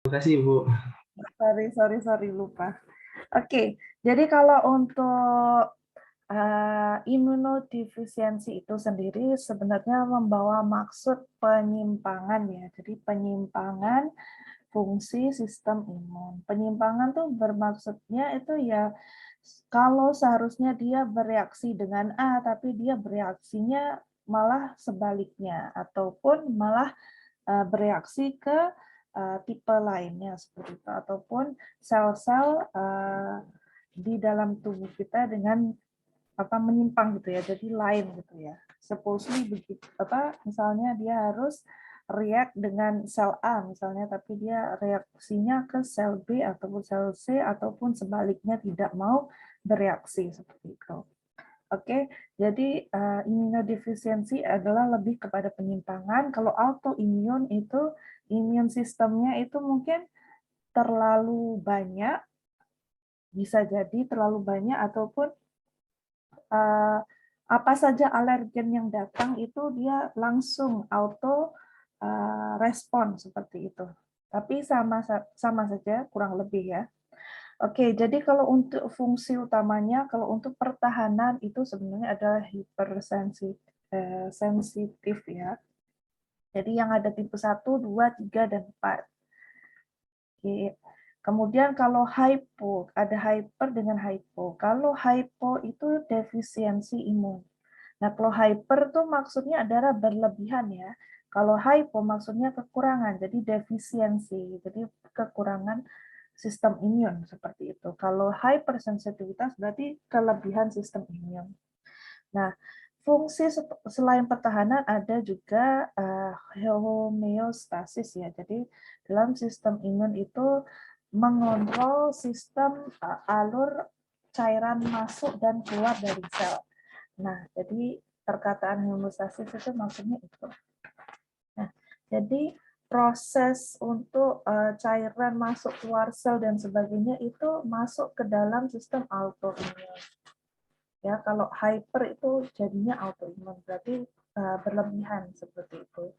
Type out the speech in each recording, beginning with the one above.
Terima kasih, Bu. Sorry, lupa. Oke, jadi kalau untuk imunodefisiensi itu sendiri sebenarnya membawa maksud penyimpangan ya. Jadi penyimpangan fungsi sistem imun. Penyimpangan tuh bermaksudnya itu ya kalau seharusnya dia bereaksi dengan A, tapi dia bereaksinya malah sebaliknya, ataupun malah bereaksi ke tipe lainnya seperti itu, ataupun sel-sel di dalam tubuh kita dengan menyimpang gitu ya, jadi lain gitu ya. Supposedly begitu, misalnya dia harus react dengan sel A misalnya, tapi dia reaksinya ke sel B ataupun sel C ataupun sebaliknya tidak mau bereaksi seperti itu. Oke, jadi imunodefisiensi adalah lebih kepada penyimpangan. Kalau autoimun itu imun sistemnya itu mungkin terlalu banyak, bisa jadi terlalu banyak ataupun apa saja alergen yang datang itu dia langsung auto respon seperti itu. Tapi sama saja kurang lebih ya. Oke, jadi kalau untuk fungsi utamanya, kalau untuk pertahanan itu sebenarnya adalah hipersensitif ya. Jadi yang ada tipe 1, 2, 3, dan 4. Oke. Kemudian kalau hypo, ada hyper dengan hypo. Kalau hypo itu defisiensi imun. Nah, kalau hyper tuh maksudnya adalah berlebihan ya. Kalau hypo maksudnya kekurangan, jadi defisiensi, jadi kekurangan sistem imun seperti itu. Kalau hypersensitivitas berarti kelebihan sistem imun. Nah, fungsi selain pertahanan ada juga homeostasis ya. Jadi dalam sistem imun itu mengontrol sistem alur cairan masuk dan keluar dari sel. Nah, jadi perkataan homeostasis itu maksudnya itu. Nah, jadi proses untuk cairan masuk keluar sel dan sebagainya itu masuk ke dalam sistem autoimun. Ya, kalau hyper itu jadinya autoimun, berarti berlebihan seperti itu.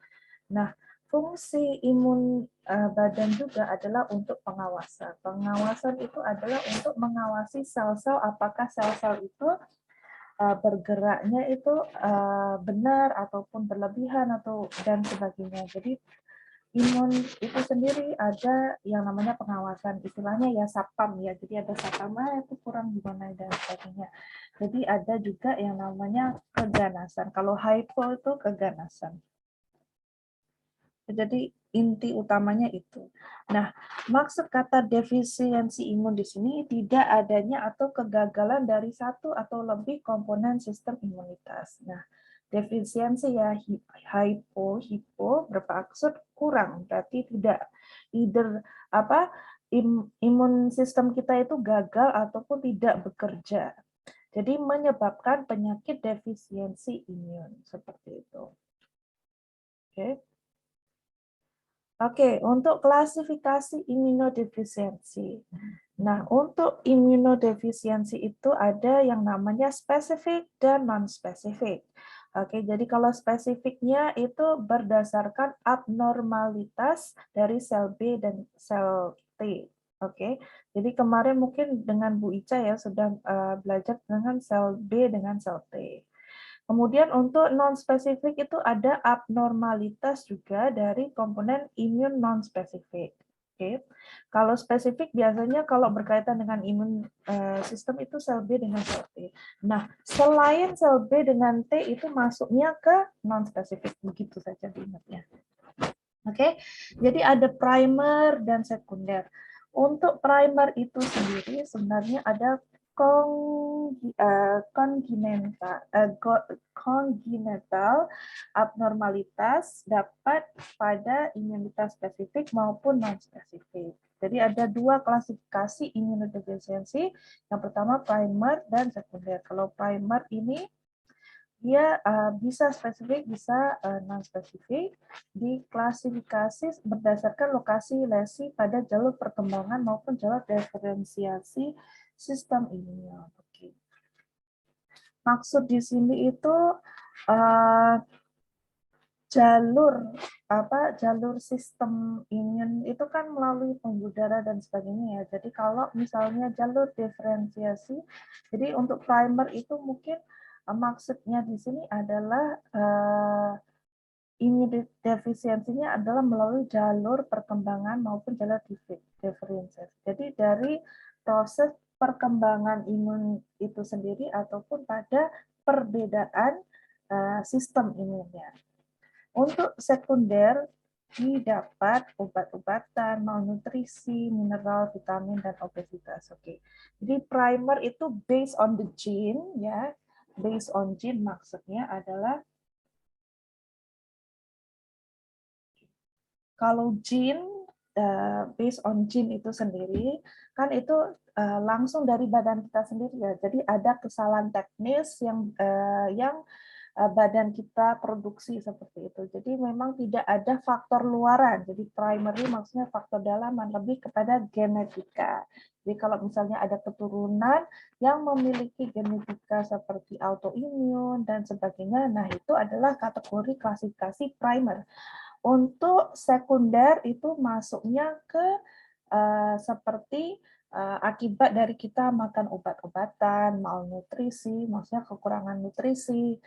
Nah, fungsi imun badan juga adalah untuk pengawasan. Pengawasan itu adalah untuk mengawasi sel-sel apakah sel-sel itu bergeraknya itu benar ataupun berlebihan atau dan sebagainya. Jadi imun itu sendiri ada yang namanya pengawasan, istilahnya ya satpam ya. Jadi ada satpam itu kurang gimana dan sebagainya. Jadi ada juga yang namanya keganasan. Kalau hypo itu keganasan. Jadi inti utamanya itu. Nah, maksud kata defisiensi imun di sini tidak adanya atau kegagalan dari satu atau lebih komponen sistem imunitas. Nah, defisiensi ya hipo bermaksud kurang, berarti tidak either imun sistem kita itu gagal ataupun tidak bekerja. Jadi menyebabkan penyakit defisiensi imun seperti itu. Oke. Oke, untuk klasifikasi imunodefisiensi. Nah, untuk imunodefisiensi itu ada yang namanya spesifik dan non-spesifik. Oke, jadi kalau spesifiknya itu berdasarkan abnormalitas dari sel B dan sel T. Oke, jadi kemarin mungkin dengan Bu Ica ya sudah belajar dengan sel B dengan sel T. Kemudian untuk non-spesifik itu ada abnormalitas juga dari komponen imun non-spesifik. Oke. Kalau spesifik biasanya kalau berkaitan dengan imun sistem itu sel B dengan sel T. Nah, selain sel B dengan T itu masuknya ke non-spesifik, begitu saja diingatnya. Oke, jadi ada primer dan sekunder. Untuk primer itu sendiri sebenarnya ada congenital abnormalitas dapat pada imunitas spesifik maupun non-spesifik. Jadi ada dua klasifikasi imunodefisiensi. Yang pertama primer dan sekunder. Kalau primer ini dia bisa spesifik, bisa non-spesifik, diklasifikasi berdasarkan lokasi lesi pada jalur perkembangan maupun jalur diferensiasi sistem imun. Oke. Maksud di sini itu jalur sistem imun itu kan melalui pembuluh darah dan sebagainya ya. Jadi kalau misalnya jalur diferensiasi, jadi untuk primer itu mungkin maksudnya di sini adalah imunodefisiensinya adalah melalui jalur perkembangan maupun jalur diferensiasi. Jadi dari proses perkembangan imun itu sendiri ataupun pada perbedaan sistem imunnya. Untuk sekunder didapat obat-obatan, malnutrisi, mineral, vitamin, dan obesitas. Oke. Jadi primer itu based on the gene ya. Based on gene maksudnya adalah kalau gene based on gene itu sendiri kan itu langsung dari badan kita sendiri ya. Jadi ada kesalahan teknis yang badan kita produksi seperti itu. Jadi memang tidak ada faktor luaran. Jadi primary maksudnya faktor dalaman, lebih kepada genetika. Jadi kalau misalnya ada keturunan yang memiliki genetika seperti autoimun dan sebagainya, nah itu adalah kategori klasifikasi primer. Untuk sekunder itu masuknya ke seperti akibat dari kita makan obat-obatan, malnutrisi, maksudnya kekurangan nutrisi,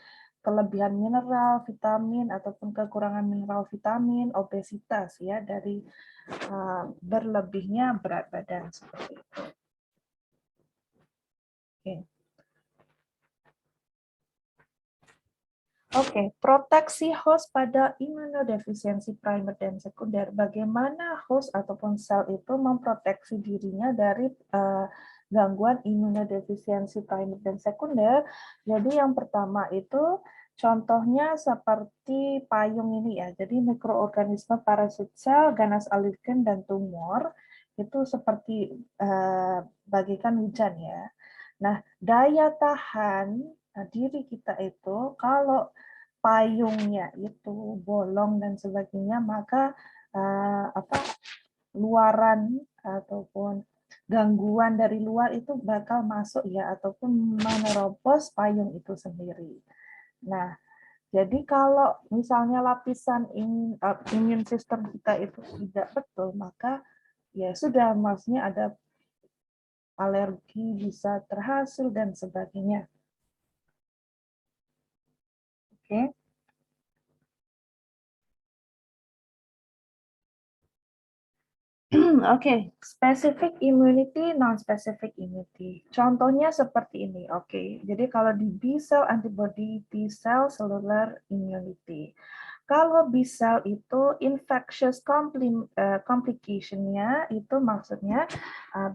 kelebihan mineral, vitamin, ataupun kekurangan mineral, vitamin, obesitas ya dari berlebihnya berat badan seperti itu. Oke. Oke, proteksi host pada imunodefisiensi primer dan sekunder. Bagaimana host ataupun sel itu memproteksi dirinya dari gangguan imunodefisiensi primer dan sekunder. Jadi yang pertama itu contohnya seperti payung ini ya. Jadi mikroorganisme parasit sel, ganas alergen dan tumor itu seperti bagikan hujan ya. Nah, daya tahan diri kita itu kalau payungnya itu bolong dan sebagainya, maka luaran ataupun gangguan dari luar itu bakal masuk ya ataupun menerobos payung itu sendiri. Nah, jadi kalau misalnya lapisan imun sistem kita itu tidak betul, maka ya sudah, maksudnya ada alergi bisa terhasil dan sebagainya. Oke. Oke, specific immunity, non-specific immunity. Contohnya seperti ini. Oke, jadi kalau di B-cell antibody, T-cell cellular immunity. Kalau B-cell itu infectious complication-nya itu maksudnya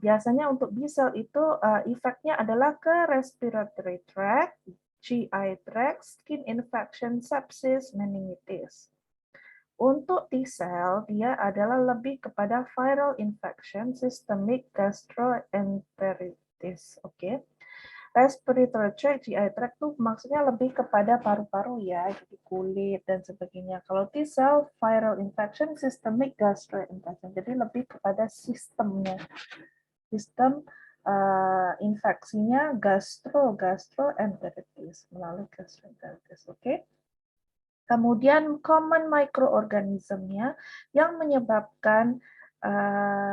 biasanya untuk B-cell itu efeknya adalah ke respiratory tract, GI tract, skin infection, sepsis, meningitis. Untuk T-cell, dia adalah lebih kepada viral infection, systemic gastroenteritis. Oke. Respiratory tract, GI tract itu maksudnya lebih kepada paru-paru ya, jadi kulit dan sebagainya. Kalau T-cell, viral infection, systemic gastroenteritis. Jadi lebih kepada sistemnya. Sistem infeksinya gastroenteritis melalui gastroenteritis. Oke. Kemudian common microorganismnya yang menyebabkan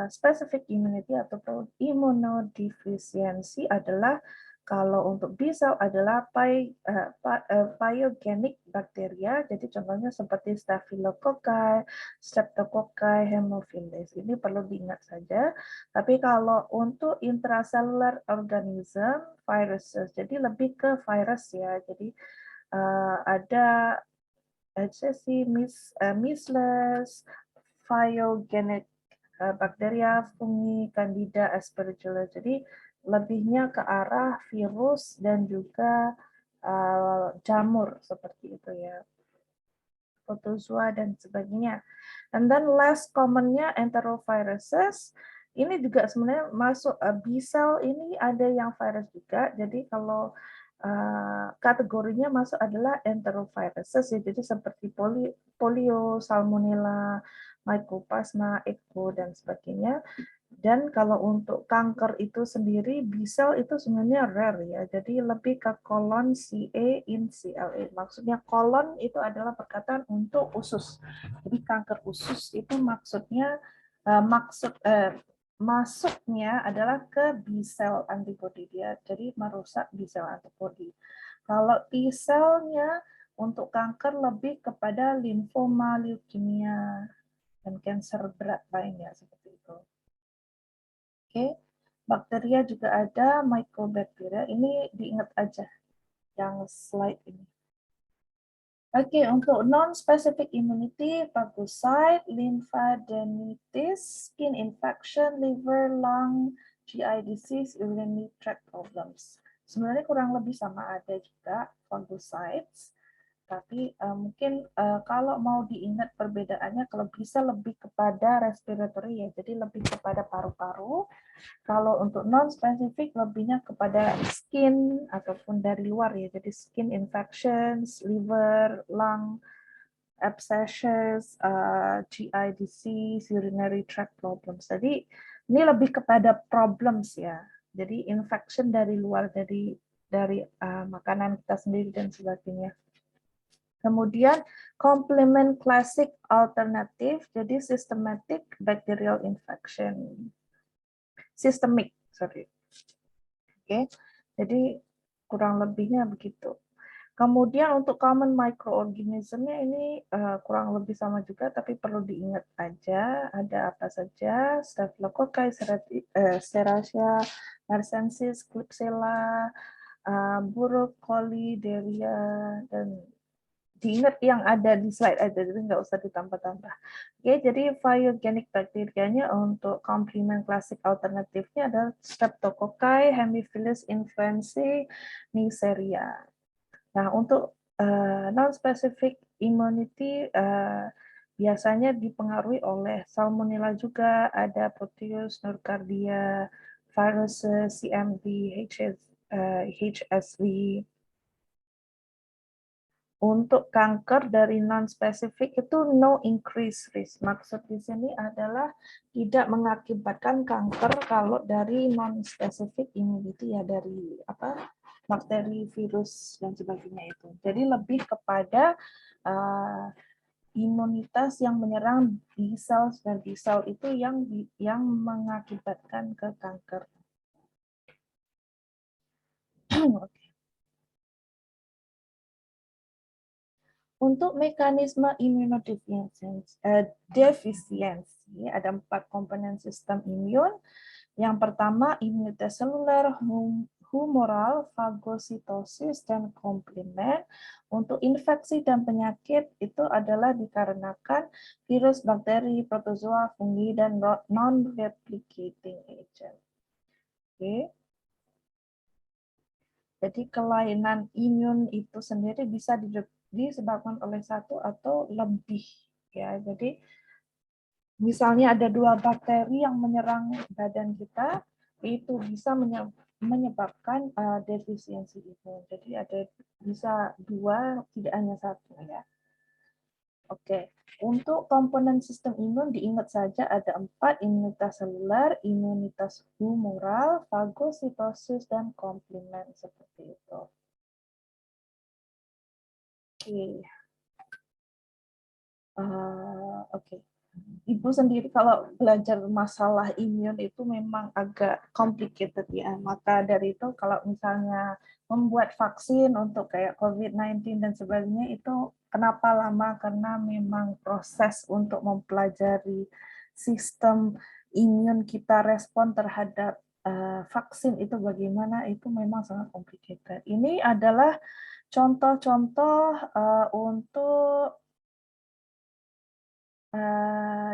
specific immunity atau imunodefisiensi adalah kalau untuk B-cell adalah pyogenic bakteria, jadi contohnya seperti Staphylococcus, Streptococcus, Haemophilus. Ini perlu diingat saja. Tapi kalau untuk intracellular organism, viruses, jadi lebih ke virus ya. Jadi ada measles, pyogenic bacteria, fungi, candida, aspergillus. Jadi lebihnya ke arah virus dan juga jamur seperti itu ya, protozoa dan sebagainya. And then less commonnya enteroviruses. Ini juga sebenarnya masuk B-cell, ini ada yang virus juga. Jadi kalau kategorinya masuk adalah enteroviruses, ya. Jadi seperti polio, salmonella, mycoplasma, E. coli dan sebagainya. Dan kalau untuk kanker itu sendiri, B-cell itu sebenarnya rare ya. Jadi lebih ke colon CA in CLA. Maksudnya colon itu adalah perkataan untuk usus. Jadi kanker usus itu maksudnya masuknya adalah ke B-cell antibody dia. Jadi merusak B-cell antibody. Kalau T-cell-nya untuk kanker lebih kepada limfoma, leukemia, dan kanker berat lainnya seperti itu. Oke, bakteria juga ada, mycobacteria. Ini diingat aja yang slide ini. Oke, untuk non-specific immunity, phagocyte, lymphadenitis, skin infection, liver, lung, GI disease, urinary tract problems. Sebenarnya kurang lebih sama ada juga phagocytes. Tapi mungkin kalau mau diingat perbedaannya, kalau bisa lebih kepada respiratory ya, jadi lebih kepada paru-paru. Kalau untuk non-spesifik lebihnya kepada skin ataupun dari luar ya, jadi skin infections, liver, lung, abscesses, GI disease, urinary tract problems. Jadi ini lebih kepada problems ya. Jadi infection dari luar, dari makanan kita sendiri dan sebagainya. Kemudian complement classic alternative, jadi systematic bacterial infection. Systemic, sorry. Oke, jadi kurang lebihnya begitu. Kemudian untuk common microorganismnya ini kurang lebih sama juga, tapi perlu diingat aja ada apa saja: Staphylococcus, Serratia, Marcescens, Klebsiella, Burkholderia, dan diingat yang ada di slide aja, jadi nggak usah ditambah-tambah. Oke, jadi phyogenic bakterianya untuk complement klasik alternatifnya adalah Streptococci, Haemophilus influenzae, Neisseria. Nah, untuk non-specific immunity biasanya dipengaruhi oleh Salmonella juga, ada Proteus, Nocardia, virus CMV, HSV. Untuk kanker dari non-spesifik itu no increase risk. Maksud di sini adalah tidak mengakibatkan kanker kalau dari non-spesifik immunity ya, dari bakteri, virus dan sebagainya itu. Jadi lebih kepada imunitas yang menyerang B-cell dan B-cell itu yang mengakibatkan ke kanker. Untuk mekanisme defisiensi, ada 4 komponen sistem imun. Yang pertama, imunitas seluler, humoral, fagositosis, dan komplement. Untuk infeksi dan penyakit itu adalah dikarenakan virus, bakteri, protozoa, fungi, dan non-replicating agent. Oke. Jadi kelainan imun itu sendiri bisa disebabkan oleh satu atau lebih ya. Jadi misalnya ada 2 bakteri yang menyerang badan kita, itu bisa menyebabkan defisiensi imun. Jadi ada bisa 2, tidak hanya 1 ya. Oke, untuk komponen sistem imun diingat saja ada 4, imunitas seluler, imunitas humoral, fagositosis, dan komplement seperti itu. Oke. Ibu sendiri kalau belajar masalah imun itu memang agak complicated ya. Maka dari itu kalau misalnya membuat vaksin untuk kayak COVID-19 dan sebagainya itu kenapa lama? Karena memang proses untuk mempelajari sistem imun kita respon terhadap vaksin itu bagaimana, itu memang sangat complicated. Ini adalah contoh-contoh untuk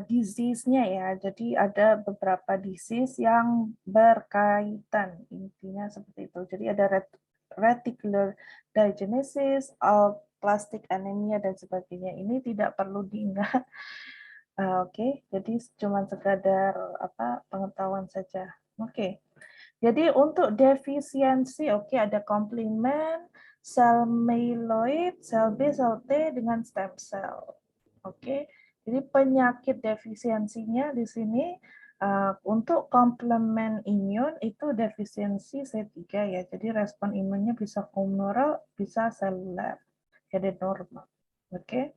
disease-nya ya. Jadi ada beberapa disease yang berkaitan, intinya seperti itu. Jadi ada reticular dysgenesis, plastic anemia, dan sebagainya. Ini tidak perlu diingat. Oke, jadi cuma sekadar pengetahuan saja. Oke. Jadi untuk defisiensi, oke, ada komplement, sel myeloid, sel B, sel T dengan stem cell. Oke. Jadi penyakit defisiensinya di sini untuk komplement imun itu defisiensi C3 ya. Jadi respon imunnya bisa humoral, bisa seluler. Jadi normal. Oke.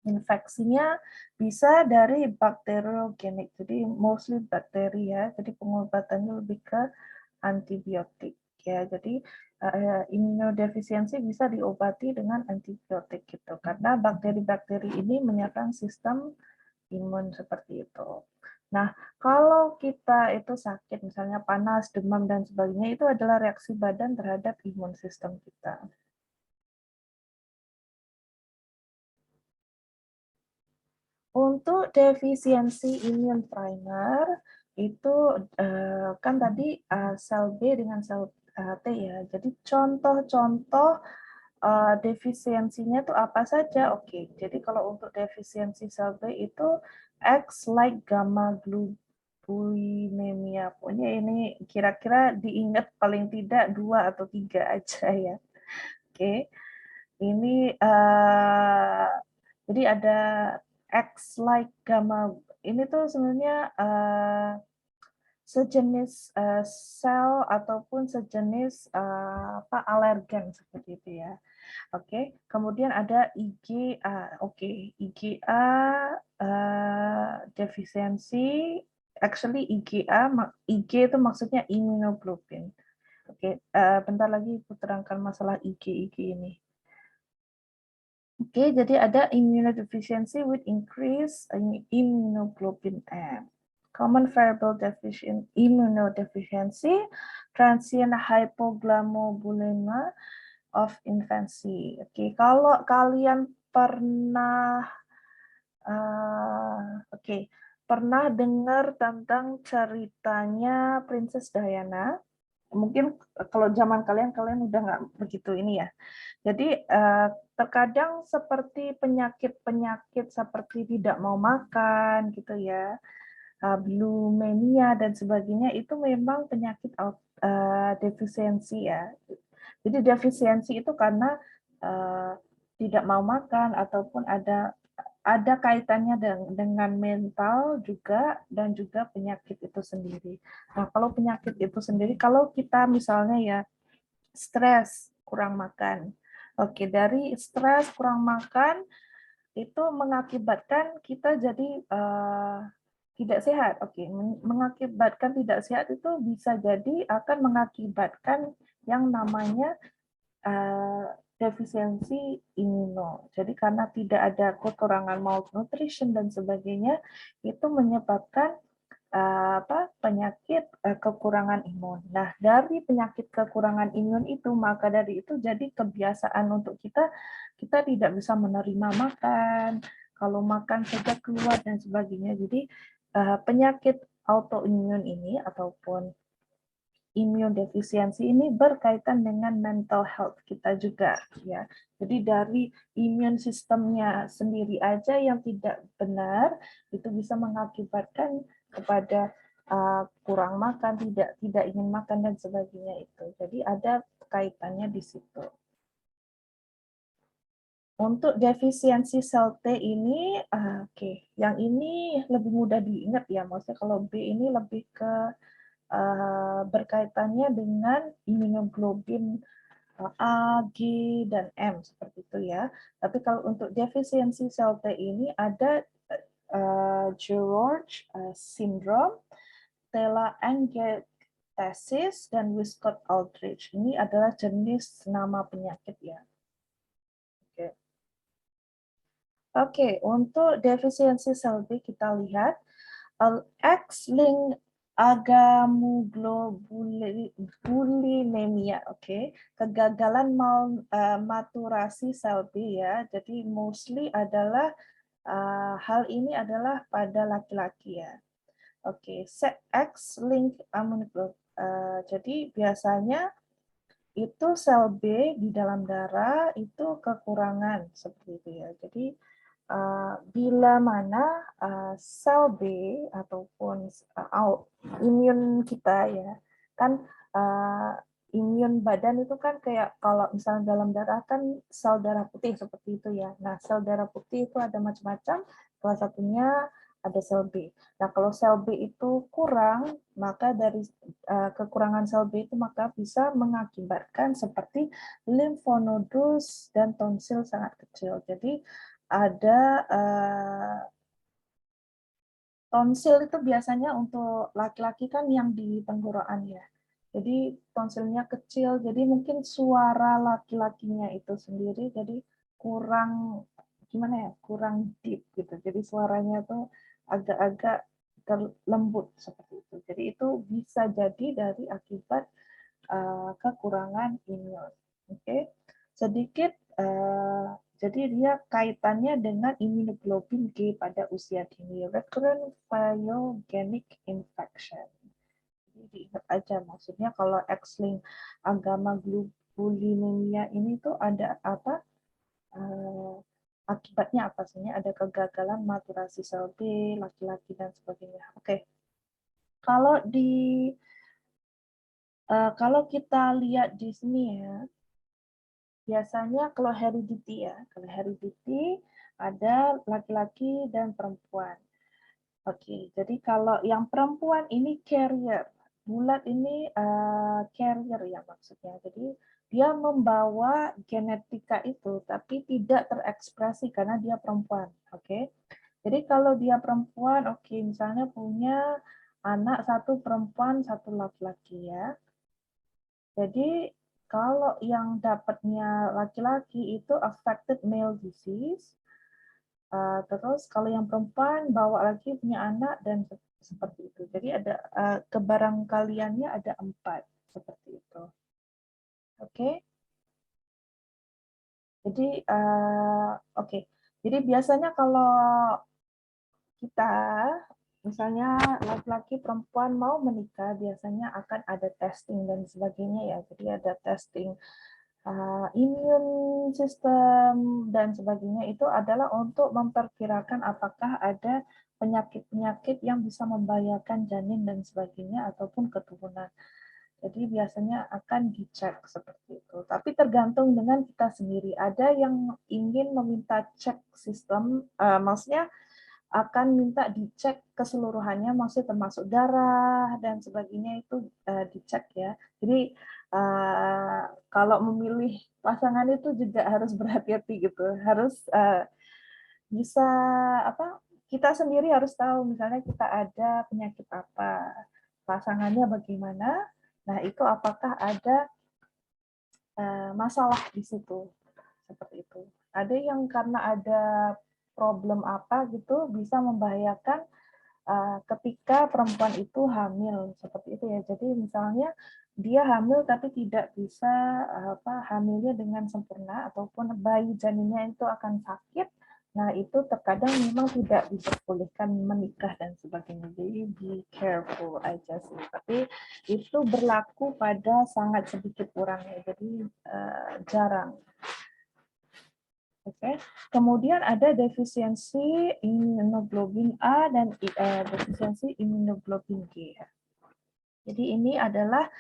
Infeksinya bisa dari bakteriogenik. Jadi mostly bakteri ya. Jadi pengobatannya lebih ke antibiotik ya. Jadi imunodefisiensi bisa diobati dengan antibiotik gitu. Karena bakteri-bakteri ini menyerang sistem imun seperti itu. Nah, kalau kita itu sakit, misalnya panas, demam, dan sebagainya, itu adalah reaksi badan terhadap imun sistem kita. Untuk defisiensi imun primer, itu kan tadi sel B dengan sel T ya. Jadi contoh-contoh defisiensinya itu apa saja? Oke, jadi kalau untuk defisiensi sel B itu X-like gamma globulinemia. Pokoknya ini kira-kira diingat paling tidak 2 atau 3 aja ya. Oke, ini jadi ada X-like gamma. Ini tuh sebenarnya sejenis sel ataupun sejenis alergen seperti itu ya. Oke, kemudian ada IgA. Oke, IgA defisiensi. Actually IgA, Ig itu maksudnya immunoglobulin. Oke, bentar lagi aku terangkan masalah Ig ini. Oke, jadi ada immunodeficiency with increase immunoglobulin M. Common variable deficient immunodeficiency, transient hypoglycobulinemia of infancy. Oke, kalau kalian pernah pernah dengar tentang ceritanya Princess Diana, mungkin kalau zaman kalian udah nggak begitu ini ya. Jadi terkadang seperti penyakit-penyakit seperti tidak mau makan gitu ya, bulimia dan sebagainya itu memang penyakit defisiensi ya. Jadi defisiensi itu karena tidak mau makan ataupun ada kaitannya dengan mental juga dan juga penyakit itu sendiri. Nah, kalau penyakit itu sendiri, kalau kita misalnya ya stres, kurang makan. Oke, dari stres, kurang makan, itu mengakibatkan kita jadi tidak sehat. Oke, mengakibatkan tidak sehat itu bisa jadi akan mengakibatkan yang namanya defisiensi imuno. Jadi karena tidak ada kekurangan malnutrition dan sebagainya, itu menyebabkan penyakit kekurangan imun. Nah, dari penyakit kekurangan imun itu, maka dari itu jadi kebiasaan untuk kita tidak bisa menerima makan, kalau makan saja keluar dan sebagainya. Jadi penyakit autoimun ini ataupun imun defisiensi ini berkaitan dengan mental health kita juga ya. Jadi dari imun sistemnya sendiri aja yang tidak benar itu bisa mengakibatkan kepada kurang makan, tidak ingin makan dan sebagainya itu. Jadi ada kaitannya di situ. Untuk defisiensi sel T ini, yang ini lebih mudah diingat ya. Maksudnya kalau B ini lebih ke berkaitannya dengan immunoglobulin A, G, dan M seperti itu ya. Tapi kalau untuk defisiensi sel T ini ada George syndrome, telangiectasis, dan Wiskott-Aldrich. Ini adalah jenis nama penyakit ya. Oke, untuk defisiensi sel B kita lihat X-linked agammaglobulinemia, oke, kegagalan maturasi sel B ya. Jadi mostly adalah hal ini adalah pada laki-laki ya. Oke, X-linked jadi biasanya itu sel B di dalam darah itu kekurangan seperti itu ya. Jadi bila mana sel B ataupun imun kita ya kan imun badan itu kan kayak kalau misalnya dalam darah kan sel darah putih seperti itu ya. Nah, sel darah putih itu ada macam-macam. Salah satunya ada sel B. Nah, kalau sel B itu kurang, maka dari kekurangan sel B itu maka bisa mengakibatkan seperti limfonodus dan tonsil sangat kecil. Jadi ada tonsil itu biasanya untuk laki-laki kan yang di tenggorokan ya. Jadi tonsilnya kecil, jadi mungkin suara laki-lakinya itu sendiri jadi kurang gimana ya, kurang deep gitu. Jadi suaranya tuh agak-agak lembut seperti itu. Jadi itu bisa jadi dari akibat kekurangan imun. Oke, sedikit jadi dia kaitannya dengan immunoglobulin G pada usia dini, recurrent pyogenic infection. Jadi diingat aja, maksudnya kalau X-linked agama globulinemia ini tuh ada apa? Akibatnya apa sih? Ada kegagalan maturasi sel B, laki-laki dan sebagainya. Oke, kalau kalau kita lihat di sini ya, biasanya kalau heredity ya, kalau heredity ada laki-laki dan perempuan. Oke, jadi kalau yang perempuan ini carrier, bulat ini carrier ya maksudnya. Jadi dia membawa genetika itu, tapi tidak terekspresi karena dia perempuan. Oke, jadi kalau dia perempuan, oke, misalnya punya anak satu perempuan, satu laki-laki ya. Jadi kalau yang dapatnya laki-laki itu affected male disease, terus kalau yang perempuan bawa lagi punya anak dan seperti itu. Jadi ada kebarangkaliannya ada 4 seperti itu. Oke. Jadi oke. Jadi biasanya kalau kita misalnya laki-laki perempuan mau menikah, biasanya akan ada testing dan sebagainya ya. Jadi ada testing imun sistem dan sebagainya, itu adalah untuk memperkirakan apakah ada penyakit-penyakit yang bisa membahayakan janin dan sebagainya ataupun keturunan. Jadi biasanya akan dicek seperti itu. Tapi tergantung dengan kita sendiri. Ada yang ingin meminta cek sistem, maksudnya akan minta dicek keseluruhannya, maksudnya termasuk darah dan sebagainya itu dicek ya. Jadi kalau memilih pasangan itu juga harus berhati-hati gitu, harus bisa apa? Kita sendiri harus tahu misalnya kita ada penyakit apa, pasangannya bagaimana. Nah itu apakah ada masalah di situ seperti itu. Ada yang karena ada problem apa gitu bisa membahayakan ketika perempuan itu hamil seperti itu ya. Jadi misalnya dia hamil tapi tidak bisa hamilnya dengan sempurna ataupun bayi janinnya itu akan sakit. Nah, itu terkadang memang tidak diperbolehkan menikah dan sebagainya. Jadi be careful aja sih. Tapi itu berlaku pada sangat sedikit orang ya. Jadi jarang. Oke. Kemudian ada defisiensi immunoglobulin A dan defisiensi immunoglobulin G. Jadi ini adalah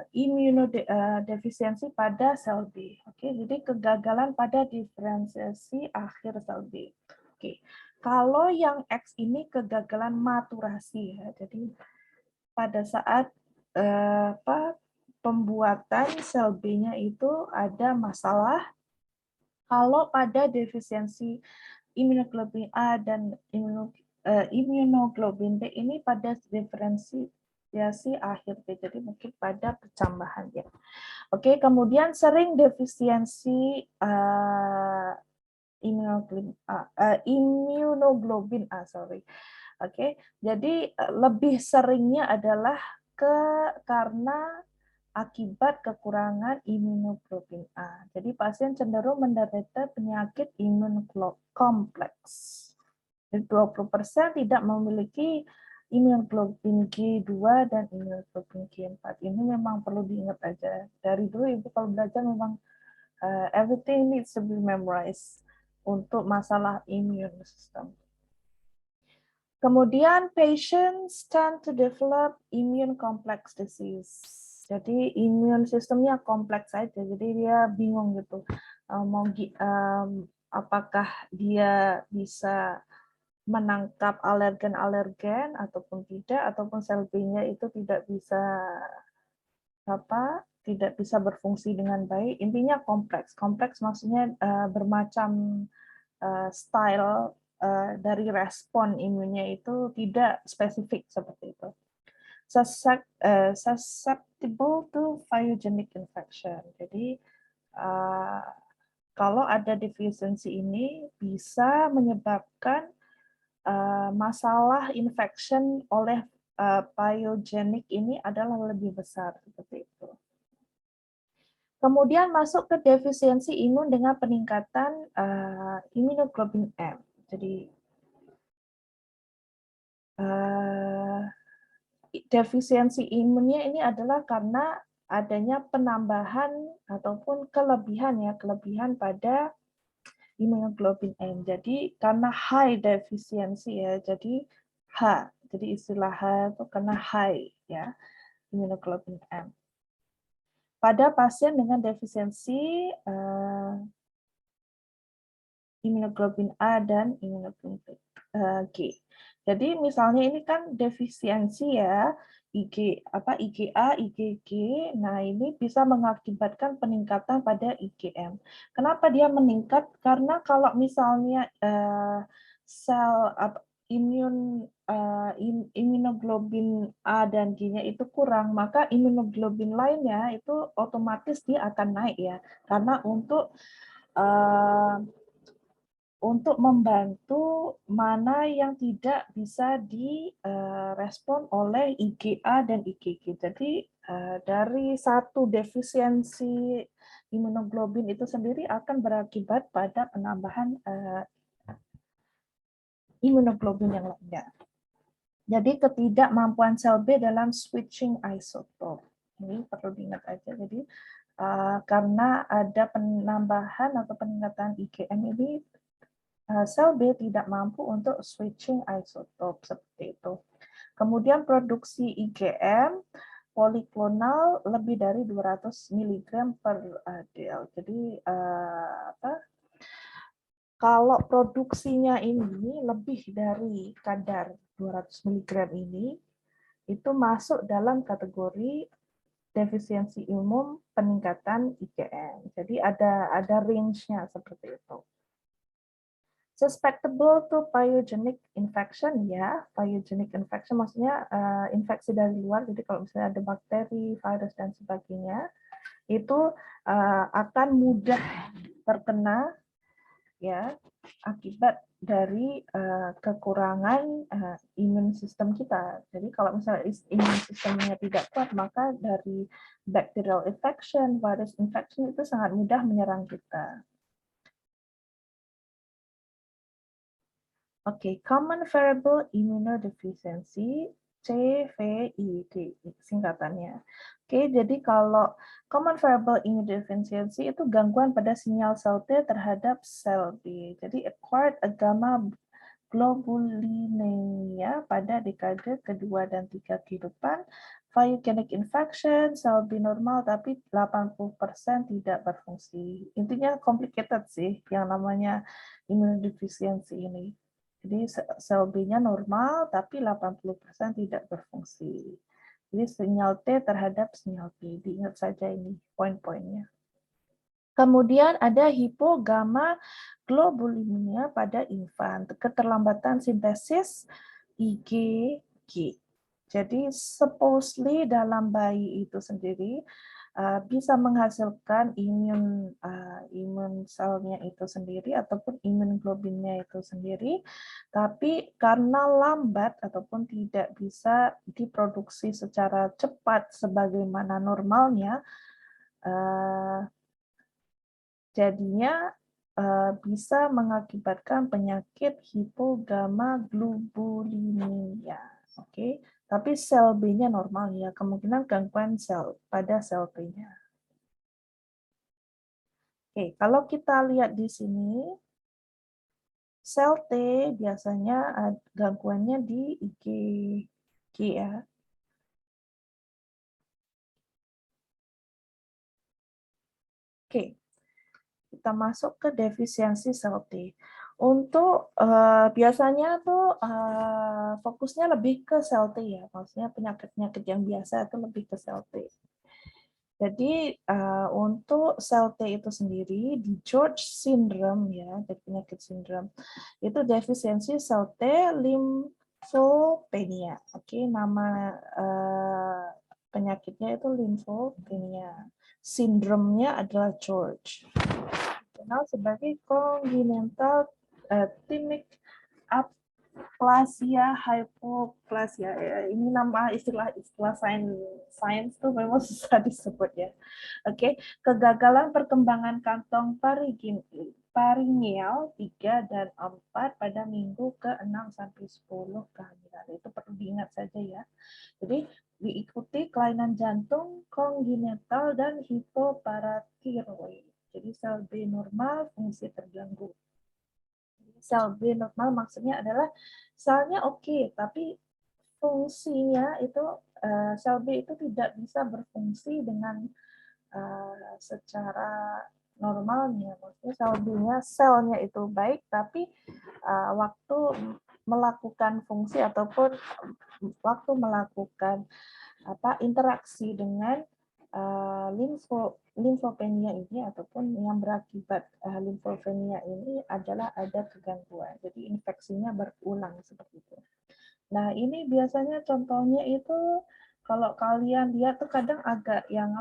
imunodefisiensi pada sel B. Oke, jadi kegagalan pada diferensiasi akhir sel B. Oke. Kalau yang X ini kegagalan maturasi ya. Jadi pada saat pembuatan sel B-nya itu ada masalah. Kalau pada defisiensi immunoglobulin A dan immunoglobulin B ini pada diferensiasi akhir B, jadi mungkin pada percambahan ya. Oke, kemudian sering defisiensi immunoglobulin A, sorry. Oke, jadi lebih seringnya adalah karena akibat kekurangan imunoglobulin A. Jadi pasien cenderung menderita penyakit imun kompleks. 20% tidak memiliki imunoglobulin G2 dan imunoglobulin G4. Ini memang perlu diingat aja. Dari dulu Ibu kalau belajar memang everything needs to be memorized untuk masalah immune system. Kemudian patients tend to develop immune complex disease. Jadi imun sistemnya kompleks saja. Jadi dia bingung gitu. Apakah dia bisa menangkap alergen-alergen ataupun tidak, ataupun sel B-nya itu tidak bisa tidak bisa berfungsi dengan baik. Intinya kompleks. Kompleks maksudnya bermacam style dari respon imunnya itu tidak spesifik seperti itu. Susceptible to phyogenic infection. Jadi kalau ada deficiency ini bisa menyebabkan masalah infection oleh pyogenik ini adalah lebih besar seperti itu. Kemudian masuk ke defisiensi imun dengan peningkatan immunoglobulin M. Jadi defisiensi imunnya ini adalah karena adanya penambahan ataupun kelebihan pada immunoglobulin M. Jadi karena high defisiensi ya, jadi H. Jadi istilah H itu karena high ya, immunoglobulin M. Pada pasien dengan defisiensi immunoglobulin A dan immunoglobulin G. Jadi misalnya ini kan defisiensi ya, IgA, IgG. Nah, ini bisa mengakibatkan peningkatan pada IgM. Kenapa dia meningkat? Karena kalau misalnya sel immunoglobulin A dan G-nya itu kurang, maka immunoglobulin lainnya itu otomatis dia akan naik ya. Karena untuk membantu mana yang tidak bisa direspon oleh IgA dan IgG. Jadi dari satu defisiensi immunoglobulin itu sendiri akan berakibat pada penambahan immunoglobulin yang lainnya. Jadi ketidakmampuan sel B dalam switching isotop. Ini perlu diingat aja. Jadi karena ada penambahan atau peningkatan IgM ini, sel B tidak mampu untuk switching isotop seperti itu. Kemudian produksi IgM poliklonal lebih dari 200 mg per del. Jadi kalau produksinya ini lebih dari kadar 200 mg ini, itu masuk dalam kategori defisiensi imun peningkatan IgM. Jadi ada range-nya seperti itu. Susceptible to pyogenik infection, ya, pyogenik infection maksudnya infeksi dari luar. Jadi kalau misalnya ada bakteri, virus dan sebagainya, itu akan mudah terkena ya akibat dari kekurangan imun sistem kita. Jadi kalau misalnya imun sistemnya tidak kuat, maka dari bacterial infection, virus infection itu sangat mudah menyerang kita. Oke, common variable immunodeficiency, CVID singkatannya. Oke, jadi kalau common variable immunodeficiency itu gangguan pada sinyal sel T terhadap sel B. Jadi acquired gamma globulinemia pada dekade kedua dan 3 kehidupan, phyogenic infection, sel B normal tapi 80% tidak berfungsi. Intinya complicated sih yang namanya immunodeficiency ini. Jadi sel B-nya normal, tapi 80% tidak berfungsi. Jadi sinyal T terhadap sinyal B. Diingat saja ini poin-poinnya. Kemudian ada hipogamma globulinemia pada infan, keterlambatan sintesis IgG. Jadi supposedly dalam bayi itu sendiri bisa menghasilkan imun selnya itu sendiri ataupun imun globinnya itu sendiri, tapi karena lambat ataupun tidak bisa diproduksi secara cepat sebagaimana normalnya, jadinya bisa mengakibatkan penyakit hipogammaglobulinemia. Oke, tapi sel B-nya normal ya, kemungkinan gangguan sel pada sel B-nya. Oke, kalau kita lihat di sini, sel T biasanya gangguannya di IgG ya. Oke, kita masuk ke defisiensi sel T. Untuk biasanya tuh fokusnya lebih ke sel T ya, maksudnya penyakit-penyakit yang biasa itu lebih ke sel T. Jadi untuk sel T itu sendiri di George syndrome ya, jadi penyakit sindrom itu defisiensi sel T limfopenia. Oke, nama penyakitnya itu limfopenia. Sindromnya adalah George. Dikenal sebagai congenital thymic aplasia hypoplasia. Ini nama istilah sains tuh memang susah disebut ya. Oke, kegagalan perkembangan kantong paringeal 3 dan 4 pada minggu ke-6 sampai 10 kehamilan. Itu perlu diingat saja ya. Jadi diikuti kelainan jantung, kongenital, dan hipoparatiroid. Jadi sel B normal, fungsi terganggu. Sel B normal maksudnya adalah selnya oke, tapi fungsinya itu sel B itu tidak bisa berfungsi dengan secara normalnya. Maksudnya sel B-nya selnya itu baik, tapi waktu melakukan fungsi ataupun waktu melakukan interaksi dengan limfopenia ini ataupun yang berakibat limfopenia ini adalah ada kegangguan. Jadi infeksinya berulang seperti itu. Nah, ini biasanya contohnya itu kalau kalian lihat tuh kadang agak yang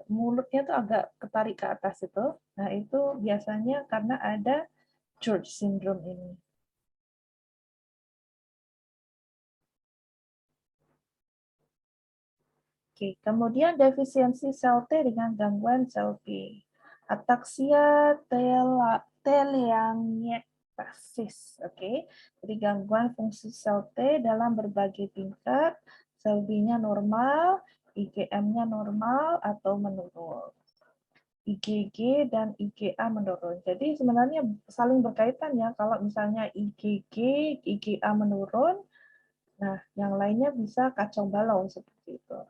mulutnya tuh agak ketarik ke atas itu. Nah, itu biasanya karena ada George syndrome ini. Oke, kemudian defisiensi sel T dengan gangguan sel B. Ataksia teleangiektasis. Oke, jadi gangguan fungsi sel T dalam berbagai tingkat. Sel B-nya normal, IgM-nya normal atau menurun. IgG dan IgA menurun. Jadi sebenarnya saling berkaitan ya. Kalau misalnya IgG, IgA menurun, nah yang lainnya bisa kacau balau seperti itu.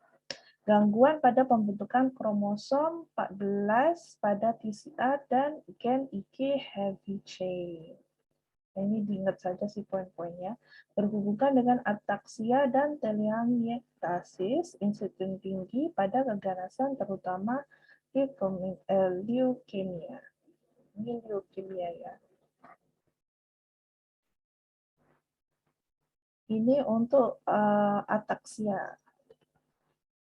Gangguan pada pembentukan kromosom 14 pada TCA dan gen IG heavy chain. Ini diingat saja sih poin-poinnya. Berhubungan dengan ataksia dan teleangiektasis, insiden tinggi pada keganasan terutama leukemia. Ini leukemia ya. Ini untuk ataksia.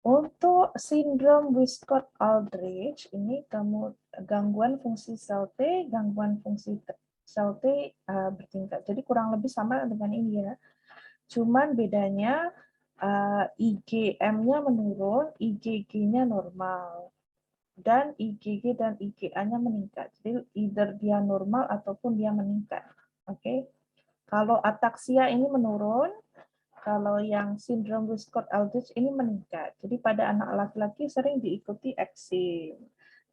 Untuk sindrom Wiskott-Aldrich, ini gangguan fungsi sel T, gangguan fungsi sel T bertingkat. Jadi kurang lebih sama dengan ini ya. Cuman bedanya IgM-nya menurun, IgG-nya normal. Dan IgG dan IgA-nya meningkat. Jadi either dia normal ataupun dia meningkat. Oke. Kalau ataksia ini menurun, kalau yang sindrom Wiskott-Aldrich ini meningkat. Jadi pada anak laki-laki sering diikuti eksim.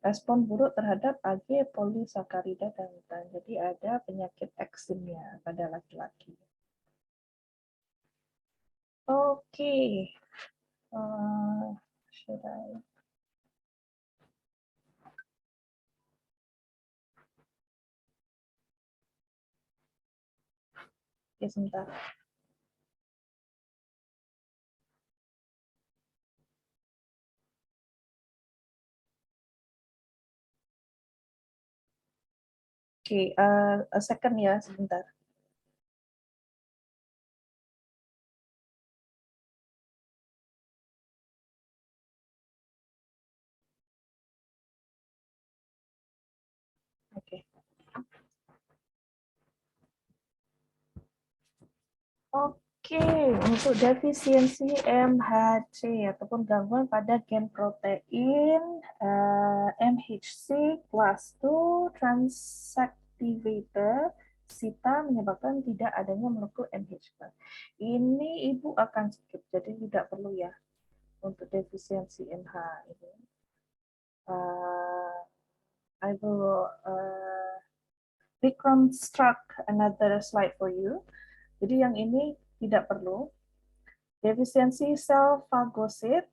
Respon buruk terhadap Ag polisakarida dan hutan. Jadi ada penyakit eksimnya pada laki-laki. Oke. Oke, sebentar. Oke, a second ya, sebentar. Oke. Oke, untuk defisiensi MHC ataupun gangguan pada gen protein MHC class 2 transactivator SITA menyebabkan tidak adanya molekul MHC. Ini ibu akan skip, jadi tidak perlu ya untuk defisiensi MH ini. I will reconstruct another slide for you. Jadi yang ini tidak perlu. Defisiensi sel fagosit,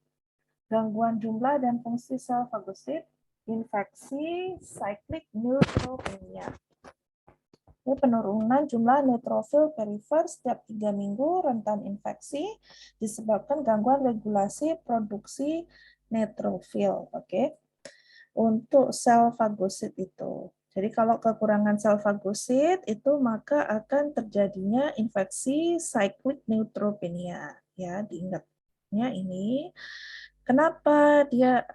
gangguan jumlah dan fungsi sel fagosit, infeksi, cyclic neutropenia. Ini penurunan jumlah neutrofil perifer setiap 3 minggu, rentan infeksi disebabkan gangguan regulasi produksi neutrofil. Oke. Untuk sel fagosit itu. Jadi kalau kekurangan sel fagosit itu maka akan terjadinya infeksi cyclic neutropenia. Ya, diingatnya ini. Kenapa dia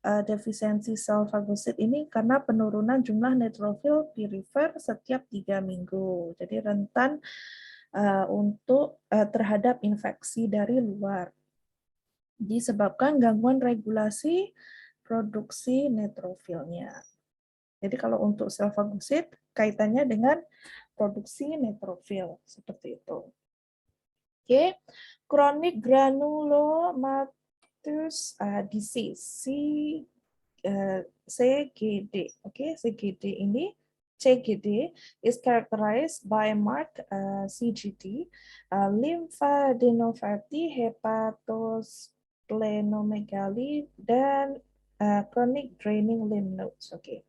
defisiensi sel fagosit ini? Karena penurunan jumlah neutrofil perifer setiap 3 minggu. Jadi rentan untuk terhadap infeksi dari luar. Disebabkan gangguan regulasi produksi neutrofilnya. Jadi kalau untuk sel fagosit kaitannya dengan produksi neutrofil seperti itu. Oke, chronic granulomatous disease CGD. Oke, CGD ini CGD is characterized by marked CGD, lymphadenopathy, hepatosplenomegaly, dan chronic draining lymph nodes. Oke.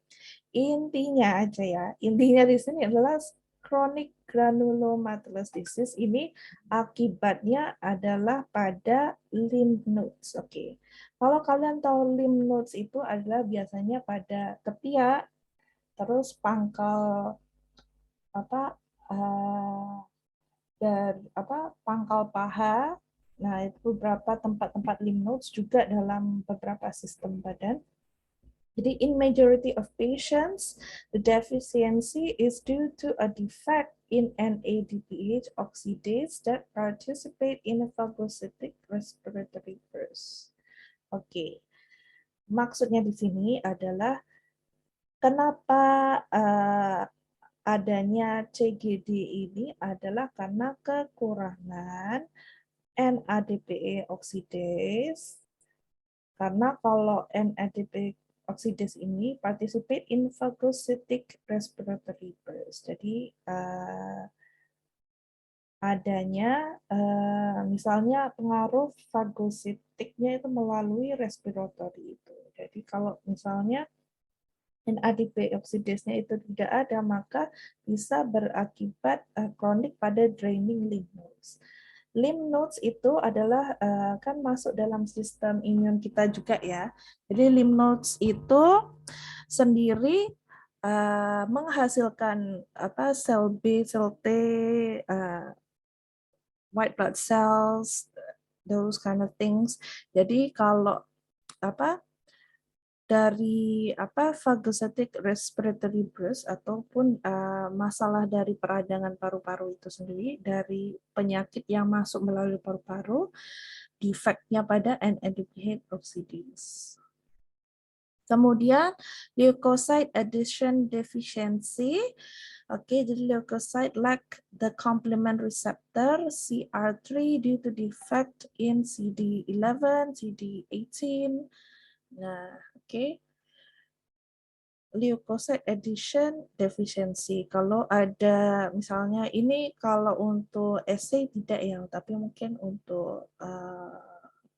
Intinya aja ya, intinya di sini adalah chronic granulomatous disease ini akibatnya adalah pada lymph nodes. Oke. Kalau kalian tahu lymph nodes itu adalah biasanya pada ketiak, terus pangkal pangkal paha. Nah, itu beberapa tempat-tempat lymph nodes juga dalam beberapa sistem badan. Jadi, in majority of patients, the deficiency is due to a defect in NADPH oxidase that participate in a phagocytic respiratory burst. Oke, maksudnya di sini adalah kenapa adanya CGD ini adalah karena kekurangan NADPH oxidase. Karena kalau NADPH oxidase ini participate in phagocytic respiratory burst. Jadi adanya misalnya pengaruh fagocyticnya itu melalui respiratory itu. Jadi kalau misalnya NADPH oxidase-nya itu tidak ada, maka bisa berakibat kronik pada draining lymph nodes. Lymph nodes itu adalah kan masuk dalam sistem imun kita juga ya. Jadi lymph nodes itu sendiri menghasilkan sel B, sel T, white blood cells, those kind of things. Jadi kalau dari phagocytic respiratory burst ataupun masalah dari peradangan paru-paru itu sendiri, dari penyakit yang masuk melalui paru-paru, defeknya pada NADPH oxidase. Kemudian leukocyte adhesion deficiency. Oke, jadi leukocyte lack the complement receptor CR3 due to defect in CD11, CD18. Nah, oke. Leukocyte adhesion deficiency. Kalau ada misalnya ini kalau untuk essay tidak ya, tapi mungkin untuk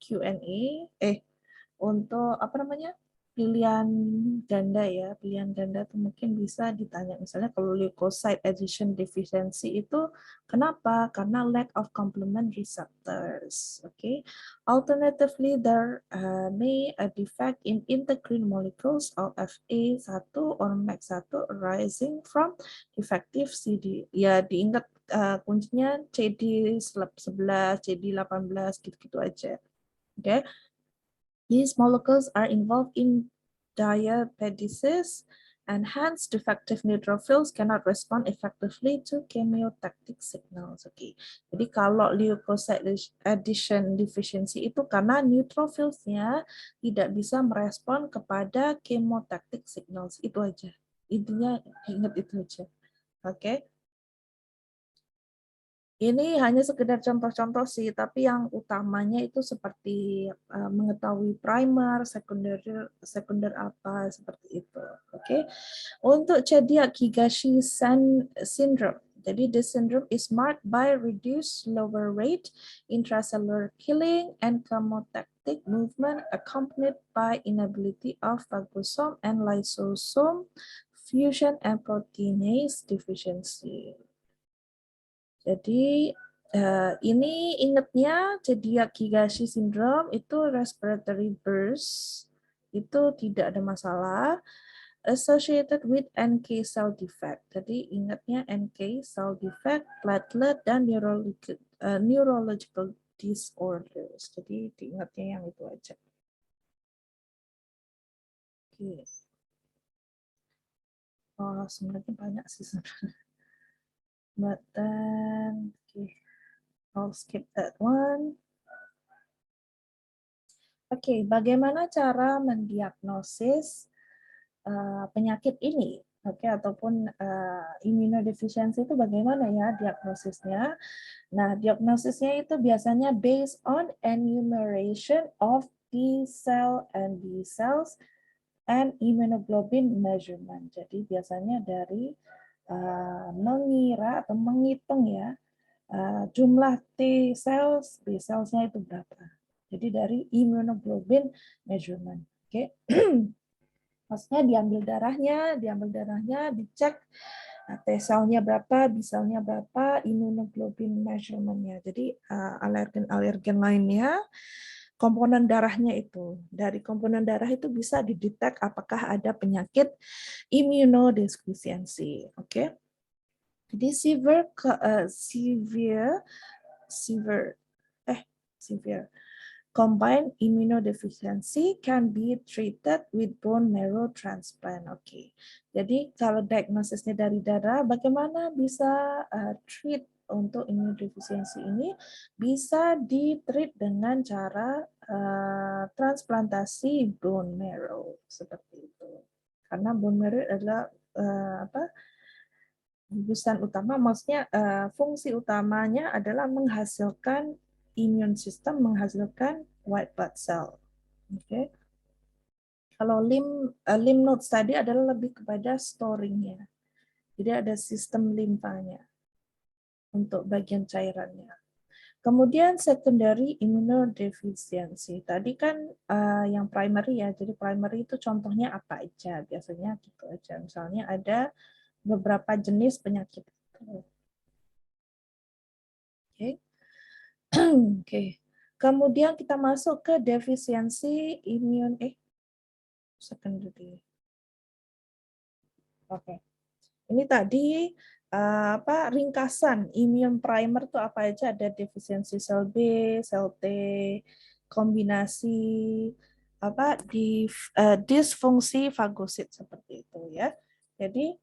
Q&A untuk pilihan ganda ya, pilihan ganda itu mungkin bisa ditanya misalnya kalau leukocyte adhesion deficiency itu kenapa? Karena lack of complement receptors. Okay. Alternatively, there may a defect in integrin molecules LFA1 or MAC1 arising from defective CD. Ya diingat kuncinya CD11, CD18 gitu-gitu aja. Oke. Okay. These molecules are involved in diapedesis, and hence defective neutrophils cannot respond effectively to chemotactic signals. Oke, jadi kalau leukocyte adhesion deficiency itu karena neutrophilsnya tidak bisa merespon kepada chemotactic signals. Itu aja. Intinya ingat itu aja. Oke. Ini hanya sekedar contoh-contoh sih, tapi yang utamanya itu seperti mengetahui primer, sekunder apa, seperti itu. Oke. Untuk Celiac Higashi syndrome, jadi this syndrome is marked by reduced lower rate, intracellular killing, and chemotactic movement accompanied by inability of phagosome and lysosome fusion and proteinase deficiency. Jadi ini ingatnya celiac Higashi syndrome itu respiratory burst itu tidak ada masalah associated with NK cell defect. Jadi ingatnya NK cell defect, platelet dan neurological disorders. Jadi diingatnya yang itu aja. Oke. Oh, sebenarnya banyak sih sebenarnya. But then, okay, I'll skip that one. Oke, bagaimana cara mendiagnosis penyakit ini? Oke, ataupun immunodefisiensi itu bagaimana ya diagnosisnya? Nah, diagnosisnya itu biasanya based on enumeration of T cell and B cells and immunoglobulin measurement. Jadi biasanya dari mengira atau menghitung ya jumlah T cells, B cells-nya itu berapa. Jadi dari immunoglobulin measurement. Oke. Maksudnya diambil darahnya, dicek T cell-nya berapa, B cell-nya berapa, immunoglobulin measurement-nya. Jadi alergen-alergen lainnya, komponen darahnya itu. Dari komponen darah itu bisa didetek apakah ada penyakit immunodefisiency. Oke. Jadi severe combined immunodeficiency can be treated with bone marrow transplant. Oke. Jadi kalau diagnosisnya dari darah, bagaimana bisa treat untuk immunodeficiency ini? Bisa di-treat dengan cara transplantasi bone marrow seperti itu. Karena bone marrow adalah gugusan utama, maksudnya fungsi utamanya adalah menghasilkan immune system, menghasilkan white blood cell. Oke. Kalau lymph nodes tadi adalah lebih kepada storing-nya. Jadi ada sistem limfanya untuk bagian cairannya. Kemudian secondary immunodeficiency. Tadi kan yang primary ya. Jadi primary itu contohnya apa aja? Biasanya gitu aja. Misalnya ada beberapa jenis penyakit. Oke. Oke. Kemudian kita masuk ke defisiensi secondary. Oke. Ini tadi ringkasan immune primer itu apa aja? Ada defisiensi sel B, sel T, kombinasi disfungsi fagosit seperti itu ya. Jadi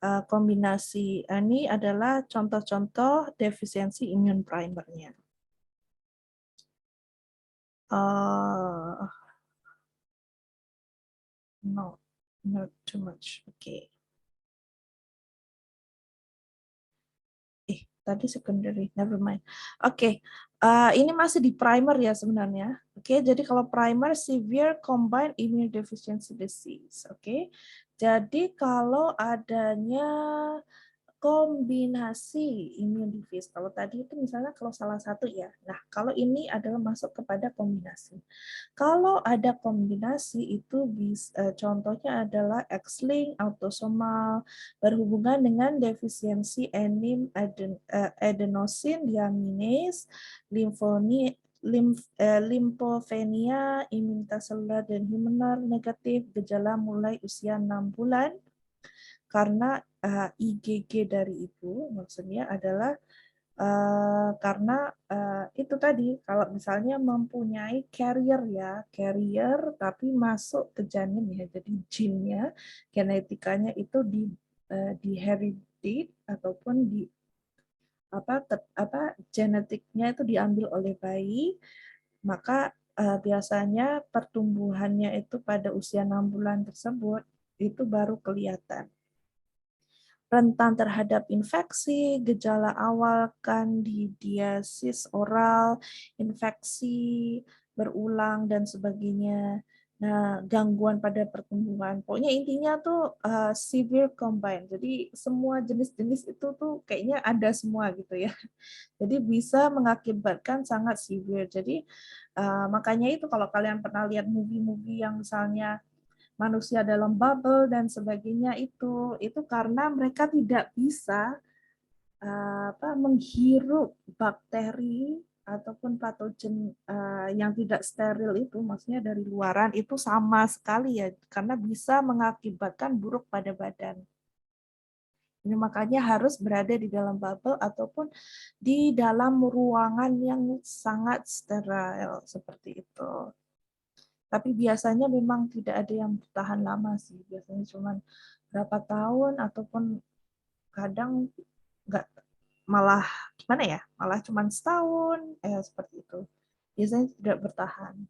kombinasi ini adalah contoh-contoh defisiensi immune primernya. No, not too much. Oke. Tadi secondary, never mind. Oke, ini masih di primer ya sebenarnya. Oke, jadi kalau primer severe combined immunodeficiency disease. Oke, jadi kalau adanya kombinasi immune deficiency. Kalau tadi itu misalnya kalau salah satu ya. Nah, kalau ini adalah masuk kepada kombinasi. Kalau ada kombinasi itu contohnya adalah X-linked, autosomal, berhubungan dengan defisiensi adenosine deaminase, limfopenia, imunitas seluler dan humoral negatif, gejala mulai usia 6 bulan, karena IgG dari ibu maksudnya adalah karena itu tadi kalau misalnya mempunyai carrier tapi masuk ke janin ya, jadi gennya, genetikanya itu diherited ataupun genetiknya itu diambil oleh bayi, maka biasanya pertumbuhannya itu pada usia 6 bulan tersebut itu baru kelihatan. Rentan terhadap infeksi, gejala awal kandidiasis oral, infeksi berulang dan sebagainya. Nah, gangguan pada pertumbuhan. Pokoknya intinya tuh severe combine. Jadi semua jenis-jenis itu tuh kayaknya ada semua gitu ya. Jadi bisa mengakibatkan sangat severe. Jadi makanya itu kalau kalian pernah lihat movie-movie yang misalnya manusia dalam bubble dan sebagainya itu karena mereka tidak bisa menghirup bakteri ataupun patogen yang tidak steril itu, maksudnya dari luaran itu sama sekali ya, karena bisa mengakibatkan buruk pada badan. Ini makanya harus berada di dalam bubble ataupun di dalam ruangan yang sangat steril seperti itu. Tapi biasanya memang tidak ada yang bertahan lama sih, biasanya cuma berapa tahun ataupun kadang nggak, malah gimana ya, malah cuma setahun seperti itu, biasanya tidak bertahan.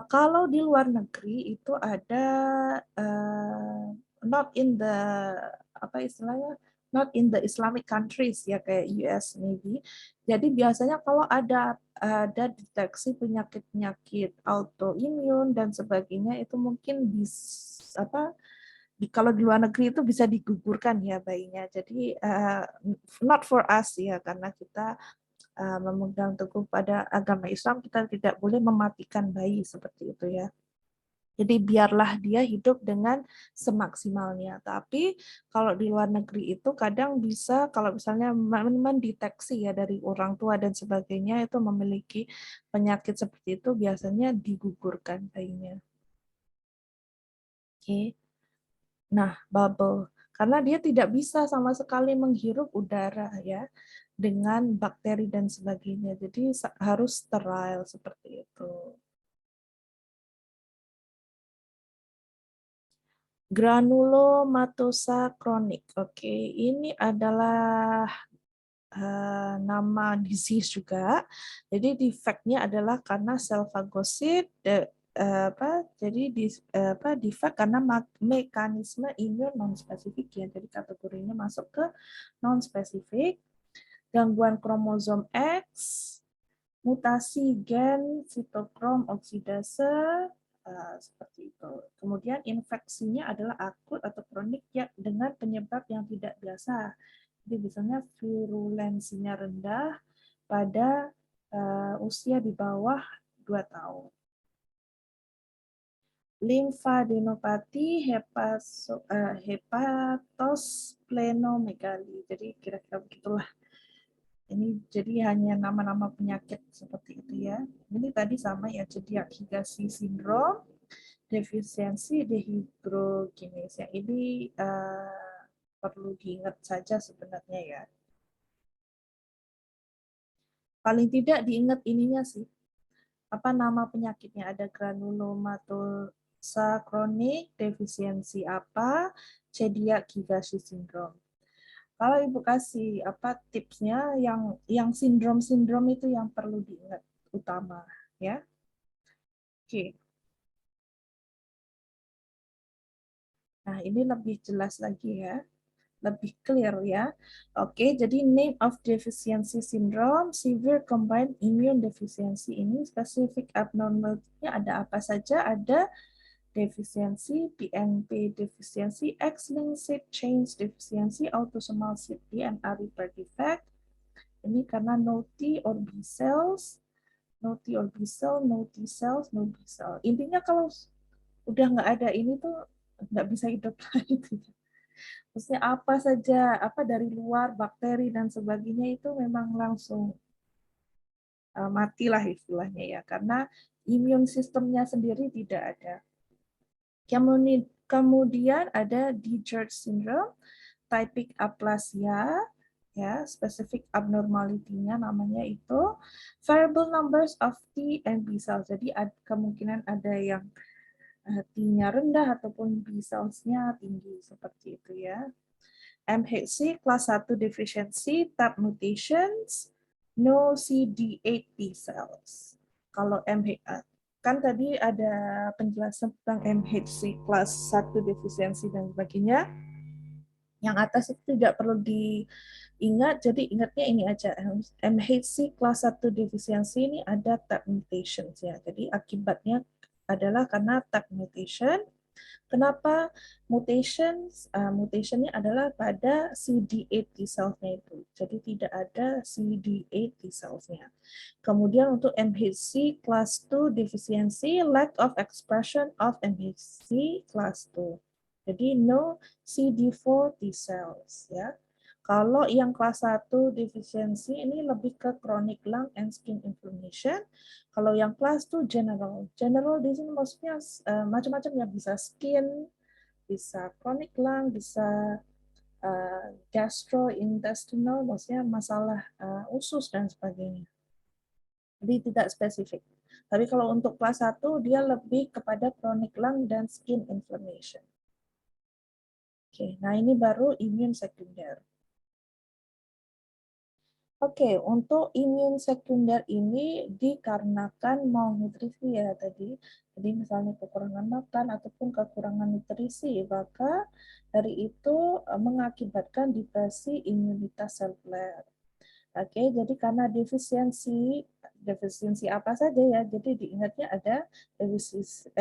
Kalau di luar negeri itu ada not in the apa istilahnya, not in the Islamic countries ya, kayak US maybe. Jadi biasanya kalau ada deteksi penyakit-penyakit autoimun dan sebagainya itu mungkin bisa kalau di luar negeri itu bisa digugurkan ya bayinya. Jadi not for us ya, karena kita memegang teguh pada agama Islam, kita tidak boleh mematikan bayi seperti itu ya. Jadi biarlah dia hidup dengan semaksimalnya. Tapi kalau di luar negeri itu kadang bisa, kalau misalnya mendeteksi ya dari orang tua dan sebagainya itu memiliki penyakit seperti itu, biasanya digugurkan bayinya. Oke. Nah, bubble. Karena dia tidak bisa sama sekali menghirup udara ya dengan bakteri dan sebagainya. Jadi harus sterile seperti itu. Granulomatosa kronik. Oke, ini adalah nama disease juga. Jadi defect-nya adalah karena sel fagosit, jadi defect karena mekanisme imun non-spesifik ya. Jadi kategorinya masuk ke non-spesifik. Gangguan kromosom X, mutasi gen sitokrom oksidase, seperti itu. Kemudian infeksinya adalah akut atau kronik ya, dengan penyebab yang tidak biasa. Jadi biasanya virulensinya rendah pada usia di bawah 2 tahun. Limfadenopati, hepatosplenomegali. Jadi kira-kira begitulah. Ini jadi hanya nama-nama penyakit seperti itu ya. Ini tadi sama ya, jadi Higashi sindrom, defisiensi dehidrogenase. Ini perlu diingat saja sebenarnya ya. Paling tidak diingat ininya sih. Apa nama penyakitnya? Ada granulomatosa kronik, defisiensi apa, celiac Higashi sindrom. Kalau Ibu kasih apa tipsnya yang sindrom-sindrom itu yang perlu diingat utama ya. Oke. Nah, ini lebih jelas lagi ya. Lebih clear ya. Oke, jadi name of deficiency syndrome, severe combined immune deficiency, ini specific abnormality-nya ada apa saja? Ada defisiensi, PNP defisiensi, X-linked change defisiensi, autosomal DNA repair defect. Ini karena no T or B cells, no T or B cell, no T cells, no B cell. Intinya kalau udah nggak ada ini tuh nggak bisa hidup lagi. Maksudnya apa saja, apa dari luar, bakteri dan sebagainya itu memang langsung matilah istilahnya ya, karena imun sistemnya sendiri tidak ada. Kemudian ada DiGeorge syndrome, typic aplasia, ya, specific abnormality-nya namanya itu variable numbers of T and B cells. Jadi kemungkinan ada yang T-nya rendah ataupun B cells-nya tinggi seperti itu ya. MHC kelas 1 deficiency, type mutations, no CD8 B cells. Kalau MHC kan tadi ada penjelasan tentang MHC kelas 1 defisiensi dan sebagainya. Yang atas itu tidak perlu diingat, jadi ingatnya ini aja. MHC kelas 1 defisiensi ini ada type mutations ya. Jadi akibatnya adalah karena type mutation. Kenapa mutationnya adalah pada CD8 T cell-nya itu. Jadi tidak ada CD8 T cell-nya. Kemudian untuk MHC class 2 deficiency, lack of expression of MHC class 2. Jadi no CD4 T cells ya. Kalau yang kelas 1 defisiensi ini lebih ke chronic lung and skin inflammation. Kalau yang kelas 2 general. General di sini maksudnya macam-macam ya, bisa skin, bisa chronic lung, bisa gastrointestinal, maksudnya masalah usus dan sebagainya. Jadi tidak spesifik. Tapi kalau untuk kelas 1 dia lebih kepada chronic lung dan skin inflammation. Oke, nah ini baru imun sekunder. Oke, untuk imun sekunder ini dikarenakan malnutrisi ya tadi. Jadi misalnya kekurangan makan ataupun kekurangan nutrisi, maka dari itu mengakibatkan depresi imunitas seluler. Oke, jadi karena defisiensi apa saja ya? Jadi diingatnya ada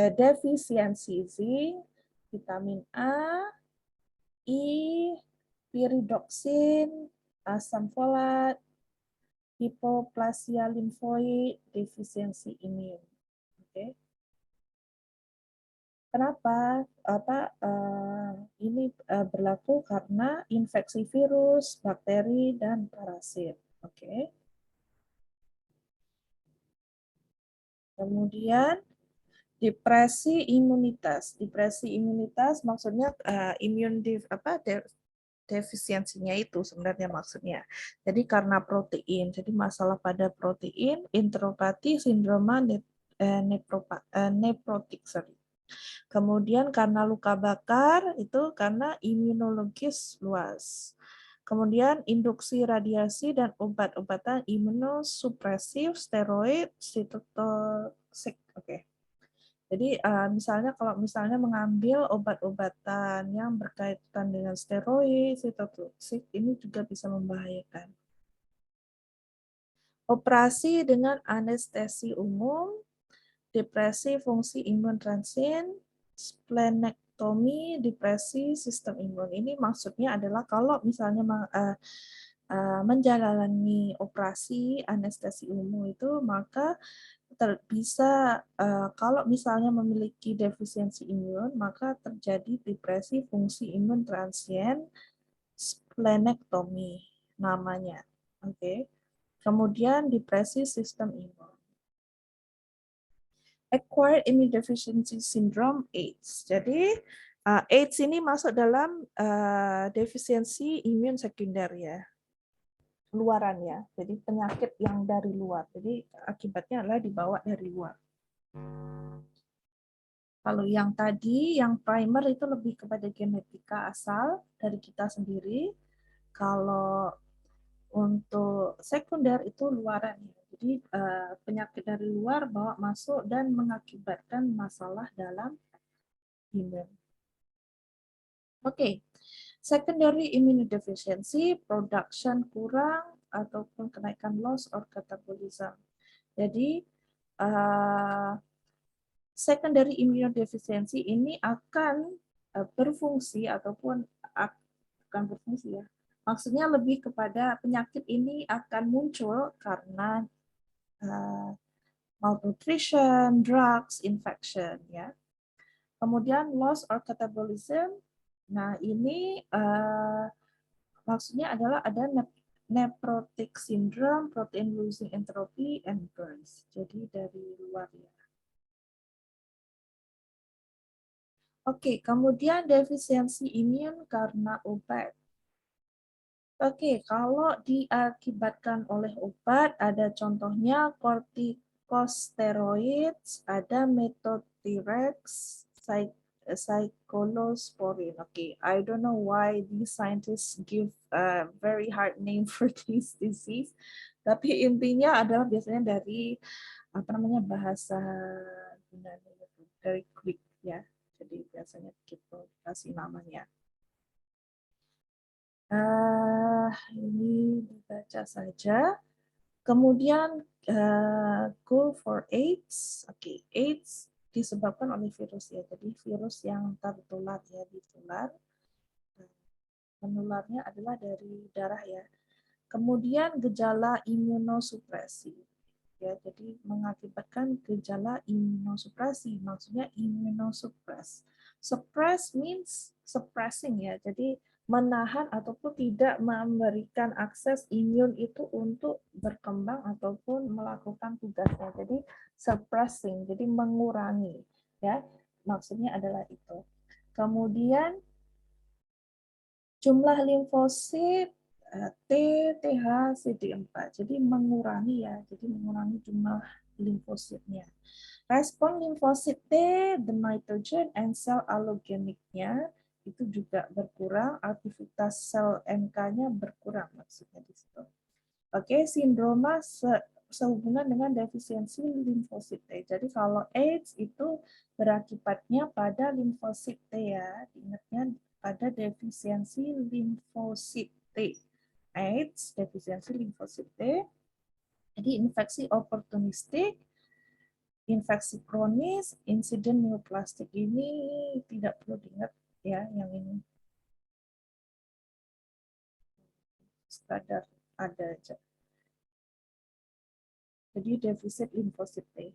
defisiensi zinc, vitamin A, I, piridoksin, asam folat, hipoplasia limfoid, defisiensi imun. Oke. Kenapa? Ini berlaku karena infeksi virus, bakteri, dan parasit. Oke. Kemudian depresi imunitas. Depresi imunitas maksudnya defisiensinya itu sebenarnya maksudnya. Jadi karena protein. Jadi masalah pada protein, enteropati, sindroma nephrotic. Kemudian karena luka bakar itu karena imunologis luas. Kemudian induksi radiasi dan obat-obatan imunosupresif, steroid, sitotoksik. Oke. Jadi misalnya kalau misalnya mengambil obat-obatan yang berkaitan dengan steroid, sitotoksik, ini juga bisa membahayakan. Operasi dengan anestesi umum, depresi fungsi imun transien, splenektomi, depresi sistem imun. Ini maksudnya adalah kalau misalnya menjalani operasi anestesi umum itu, maka bisa kalau misalnya memiliki defisiensi imun, maka terjadi depresi fungsi imun transien, splenektomi namanya. Oke. Kemudian depresi sistem imun. Acquired Immunodeficiency Syndrome AIDS. Jadi AIDS ini masuk dalam defisiensi imun sekunder ya, luarannya. Jadi penyakit yang dari luar. Jadi akibatnya adalah dibawa dari luar. Kalau yang tadi, yang primer itu lebih kepada genetika asal dari kita sendiri. Kalau untuk sekunder itu luaran. Jadi penyakit dari luar bawa masuk dan mengakibatkan masalah dalam imun. Oke, secondary immunodeficiency, production kurang ataupun kenaikan loss or catabolism. Jadi secondary immunodeficiency ini akan berfungsi ataupun akan berfungsi ya. Maksudnya lebih kepada penyakit ini akan muncul karena malnutrition, drugs, infection ya. Kemudian loss or catabolism. Nah, ini maksudnya adalah ada nephrotic syndrome, protein losing entropy, and burns. Jadi dari luar ya. Oke, kemudian defisiensi imun karena obat. Oke, kalau diakibatkan oleh obat, ada contohnya corticosteroids, ada methotrexate, cyclosporin. Oke, I don't know why these scientists give a very hard name for this disease, tapi intinya adalah biasanya dari bahasa Yunani, dari Greek ya. Jadi biasanya kita kasih namanya. Ini dibaca saja. Kemudian go for AIDS. Oke, AIDS disebabkan oleh virus ya. Jadi virus yang tertular ya, ditular. Menularnya adalah dari darah ya. Kemudian gejala imunosupresi. Ya, jadi mengakibatkan gejala imunosupresi, maksudnya immunosuppress. Suppress means suppressing ya, jadi menahan ataupun tidak memberikan akses imun itu untuk berkembang ataupun melakukan tugasnya. Jadi suppressing, jadi mengurangi ya, maksudnya adalah itu. Kemudian jumlah limfosit T, TH, CD4. Jadi mengurangi ya, jadi mengurangi jumlah limfositnya. Respon limfosit T, the nitrogen and cell allogeniknya itu juga berkurang, aktivitas sel NK-nya berkurang maksudnya di situ. Oke, sindroma sehubungan dengan defisiensi limfosit T. Jadi kalau AIDS itu berakibatnya pada limfosit T ya, diingatnya pada defisiensi limfosit T. AIDS, defisiensi limfosit T. Jadi infeksi oportunistik, infeksi kronis, insiden neoplastik ini tidak perlu diingat ya, yang ini sekadar ada aja. Jadi defisit limfosit T.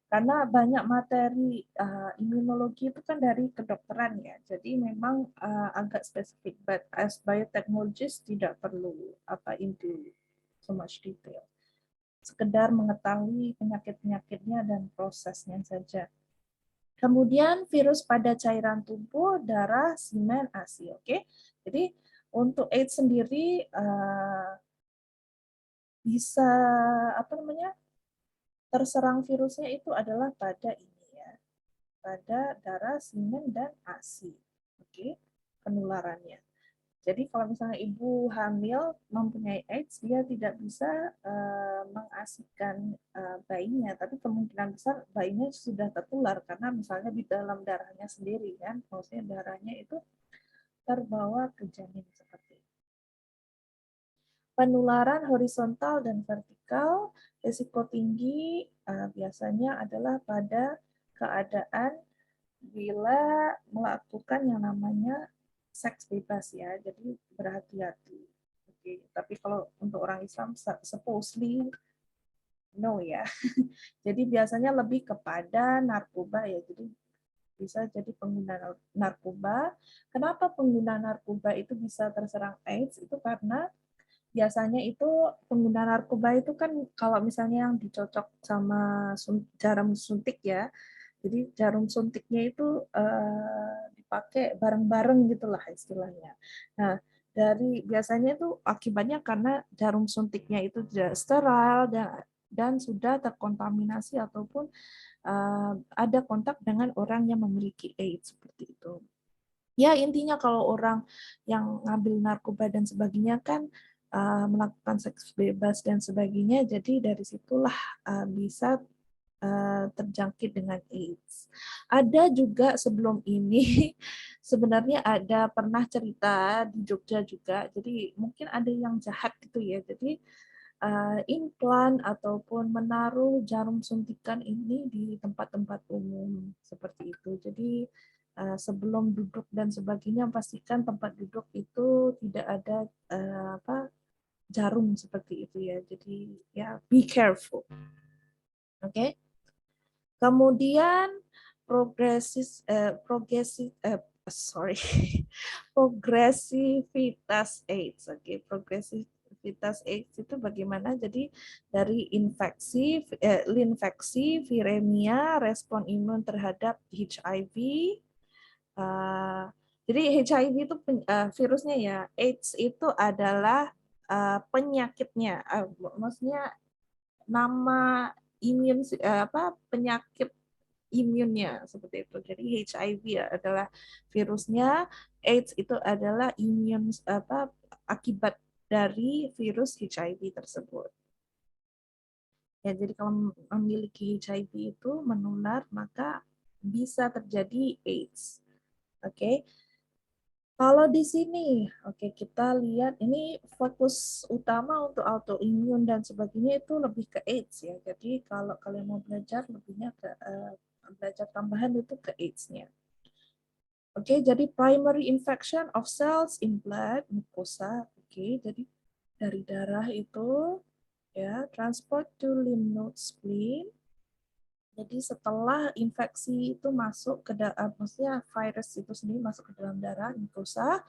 Karena banyak materi imunologi itu kan dari kedokteran ya, jadi memang agak spesifik. But as biotechnologist tidak perlu into so much detail. Sekedar mengetahui penyakit-penyakitnya dan prosesnya saja. Kemudian virus pada cairan tubuh, darah, semen, ASI. Oke, jadi untuk AIDS sendiri bisa terserang virusnya itu adalah pada ini ya, pada darah, semen, dan ASI. Oke, penularannya. Jadi kalau misalnya ibu hamil mempunyai AIDS, dia tidak bisa mengasikan bayinya, tapi kemungkinan besar bayinya sudah tertular karena misalnya di dalam darahnya sendiri kan, maksudnya darahnya itu terbawa ke janin seperti itu. Penularan horizontal dan vertikal, risiko tinggi biasanya adalah pada keadaan bila melakukan yang namanya seks bebas ya, jadi berhati-hati. Oke, tapi kalau untuk orang Islam supposedly no ya. Jadi biasanya lebih kepada narkoba ya, jadi bisa jadi pengguna narkoba. Kenapa pengguna narkoba itu bisa terserang AIDS? Itu karena biasanya itu pengguna narkoba itu kan kalau misalnya yang dicocok sama jarum suntik ya, jadi jarum suntiknya itu dipakai bareng-bareng gitulah istilahnya. Nah, dari biasanya itu akibatnya karena jarum suntiknya itu tidak steril dan sudah terkontaminasi ataupun ada kontak dengan orang yang memiliki AIDS seperti itu. Ya intinya kalau orang yang ngambil narkoba dan sebagainya kan melakukan seks bebas dan sebagainya, jadi dari situlah bisa terjangkit dengan AIDS. Ada juga sebelum ini sebenarnya ada pernah cerita di Jogja juga. Jadi mungkin ada yang jahat gitu ya. Jadi implan ataupun menaruh jarum suntikan ini di tempat-tempat umum seperti itu. Jadi sebelum duduk dan sebagainya pastikan tempat duduk itu tidak ada jarum seperti itu ya. Jadi ya be careful. Oke. Okay? Kemudian progresivitas AIDS. Oke, progresivitas AIDS itu bagaimana? Jadi dari linfeksi, viremia, respon imun terhadap HIV. Jadi HIV itu virusnya ya, AIDS itu adalah penyakitnya. Maksudnya nama penyakit imunnya seperti itu. Jadi HIV ya adalah virusnya, AIDS itu adalah akibat dari virus HIV tersebut. Ya, jadi kalau memiliki HIV itu menular maka bisa terjadi AIDS. Oke. Kalau di sini, oke kita lihat ini fokus utama untuk autoimun dan sebagainya itu lebih ke AIDS ya. Jadi kalau kalian mau belajar lebihnya ke belajar tambahan itu ke AIDS-nya. Oke, jadi primary infection of cells in blood, mucosa. Oke, jadi dari darah itu ya transport to lymph node spleen. Jadi setelah infeksi itu masuk ke dalam, maksudnya virus itu sendiri masuk ke dalam darah, mucosa,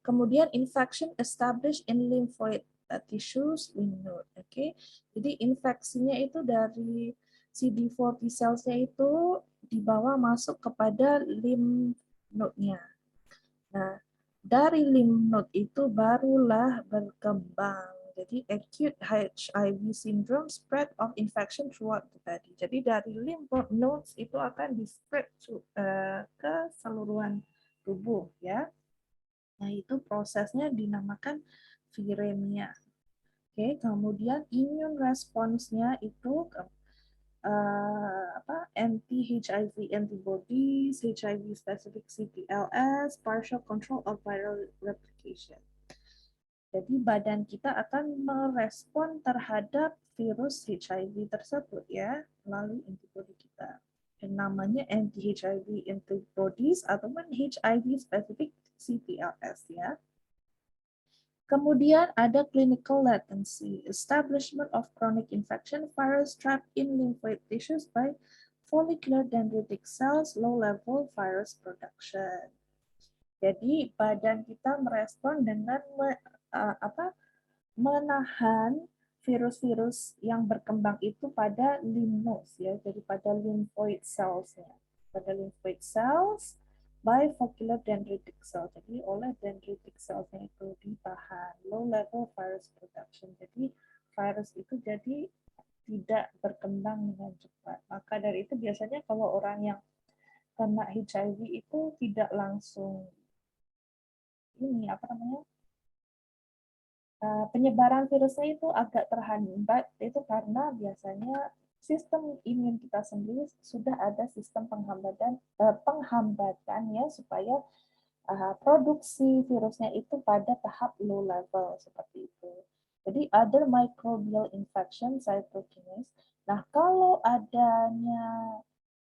kemudian infection established in lymphoid tissues, lymph node. Oke, jadi infeksinya itu dari CD4 T cells-nya itu dibawa masuk kepada lymph node-nya. Nah, dari lymph node itu barulah berkembang. Jadi acute HIV syndrome spread of infection throughout the body. Jadi dari lymph nodes itu akan di-spread ke seluruhan tubuh ya. Nah, itu prosesnya dinamakan viremia. Oke, kemudian immune response-nya itu anti-HIV antibodies, HIV specific CTLS, partial control of viral replication. Jadi badan kita akan merespon terhadap virus HIV tersebut ya melalui antibodi kita. Dan namanya anti-HIV antibodies ataupun HIV specific CTLS ya. Kemudian ada clinical latency, establishment of chronic infection virus trapped in lymphoid tissues by follicular dendritic cells, low level virus production. Jadi badan kita merespon dengan menahan virus-virus yang berkembang itu pada lymph nodes ya, jadi pada lymphoid cells-nya. Pada lymphoid cells by follicular dendritic cell. Jadi oleh dendritic cells-nya itu ditahan low level virus production. Jadi virus itu jadi tidak berkembang dengan cepat. Maka dari itu biasanya kalau orang yang kena HIV itu tidak langsung ini apa namanya? Penyebaran virusnya itu agak terhambat itu karena biasanya sistem imun kita sendiri sudah ada sistem penghambatan ya supaya produksi virusnya itu pada tahap low level seperti itu. Jadi other microbial infection cytokinase. Nah, kalau adanya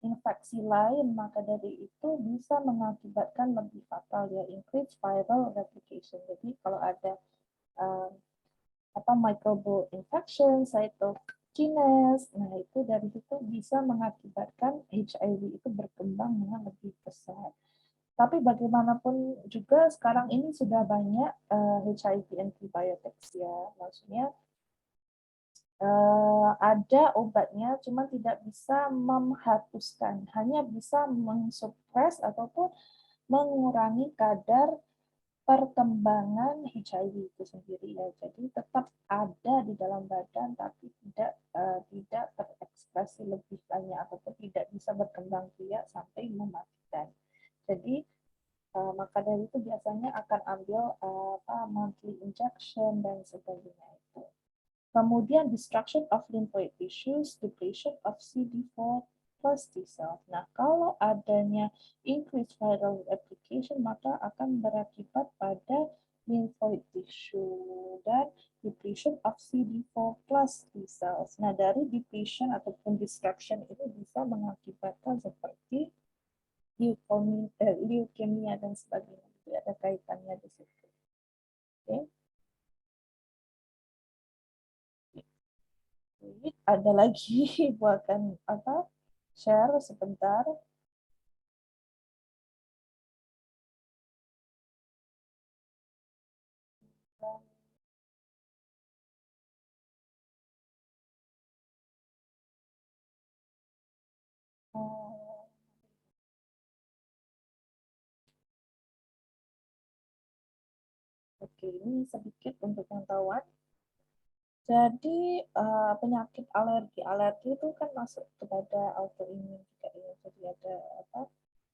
infeksi lain maka dari itu bisa mengakibatkan lebih fatal ya, increase viral replication. Jadi kalau ada um, microbial infection, cytokinase. Nah, itu dari situ bisa mengakibatkan HIV itu berkembang dengan lebih besar. Tapi bagaimanapun juga sekarang ini sudah banyak HIV antibiotics ya, maksudnya ada obatnya, cuma tidak bisa menghapuskan, hanya bisa mensupres ataupun mengurangi kadar perkembangan HIV itu sendiri ya. Jadi tetap ada di dalam badan tapi tidak terekspresi lebih banyak ataupun tidak bisa berkembang biak sampai mematikan. Jadi maka dari itu biasanya akan ambil monthly injection dan sebagainya itu. Kemudian destruction of lymphoid tissues, depletion of CD4 plus T cells. Nah, kalau adanya increased viral replication, maka akan berakibat pada lymphoid tissue dan depletion of CD4 plus T cells. Nah, dari depletion ataupun destruction itu bisa mengakibatkan seperti leukemia dan sebagainya. Jadi ada kaitannya di situ. Oke. Ada lagi buatkan share sebentar. Oke, ini sedikit untuk pengetahuan. Jadi penyakit alergi itu kan masuk kepada autoimun juga ya. Jadi ada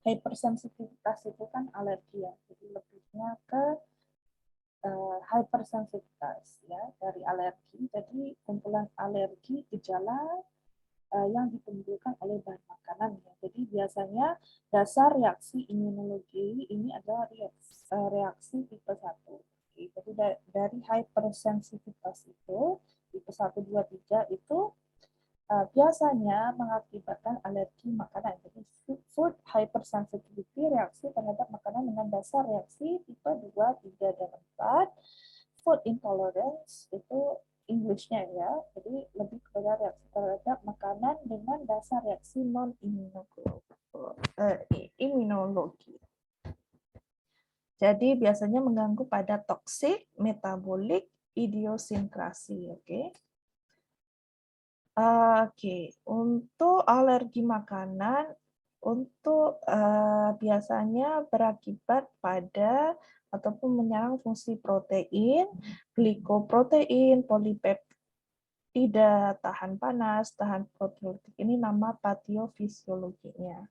hypersensitivitas itu kan alergi ya. Jadi lebihnya ke hypersensitivitas ya dari alergi. Jadi kumpulan alergi gejala yang ditimbulkan oleh bahan makanan. Jadi biasanya dasar reaksi imunologi ini adalah reaksi tipe 1. Jadi dari hypersensitivitas itu, tipe 1, 2, 3 itu biasanya mengakibatkan alergi makanan. Jadi food hypersensitivity, reaksi terhadap makanan dengan dasar reaksi tipe 2, 3, dan 4. Food intolerance itu English-nya ya, jadi lebih kepada reaksi terhadap makanan dengan dasar reaksi non-imunologi. Jadi biasanya mengganggu pada toksik, metabolik, idiosinkrasi. Oke, untuk alergi makanan, untuk biasanya berakibat pada ataupun menyerang fungsi protein, glikoprotein, polipeptida, tahan panas, tahan proteolik. Ini nama patofisiologinya,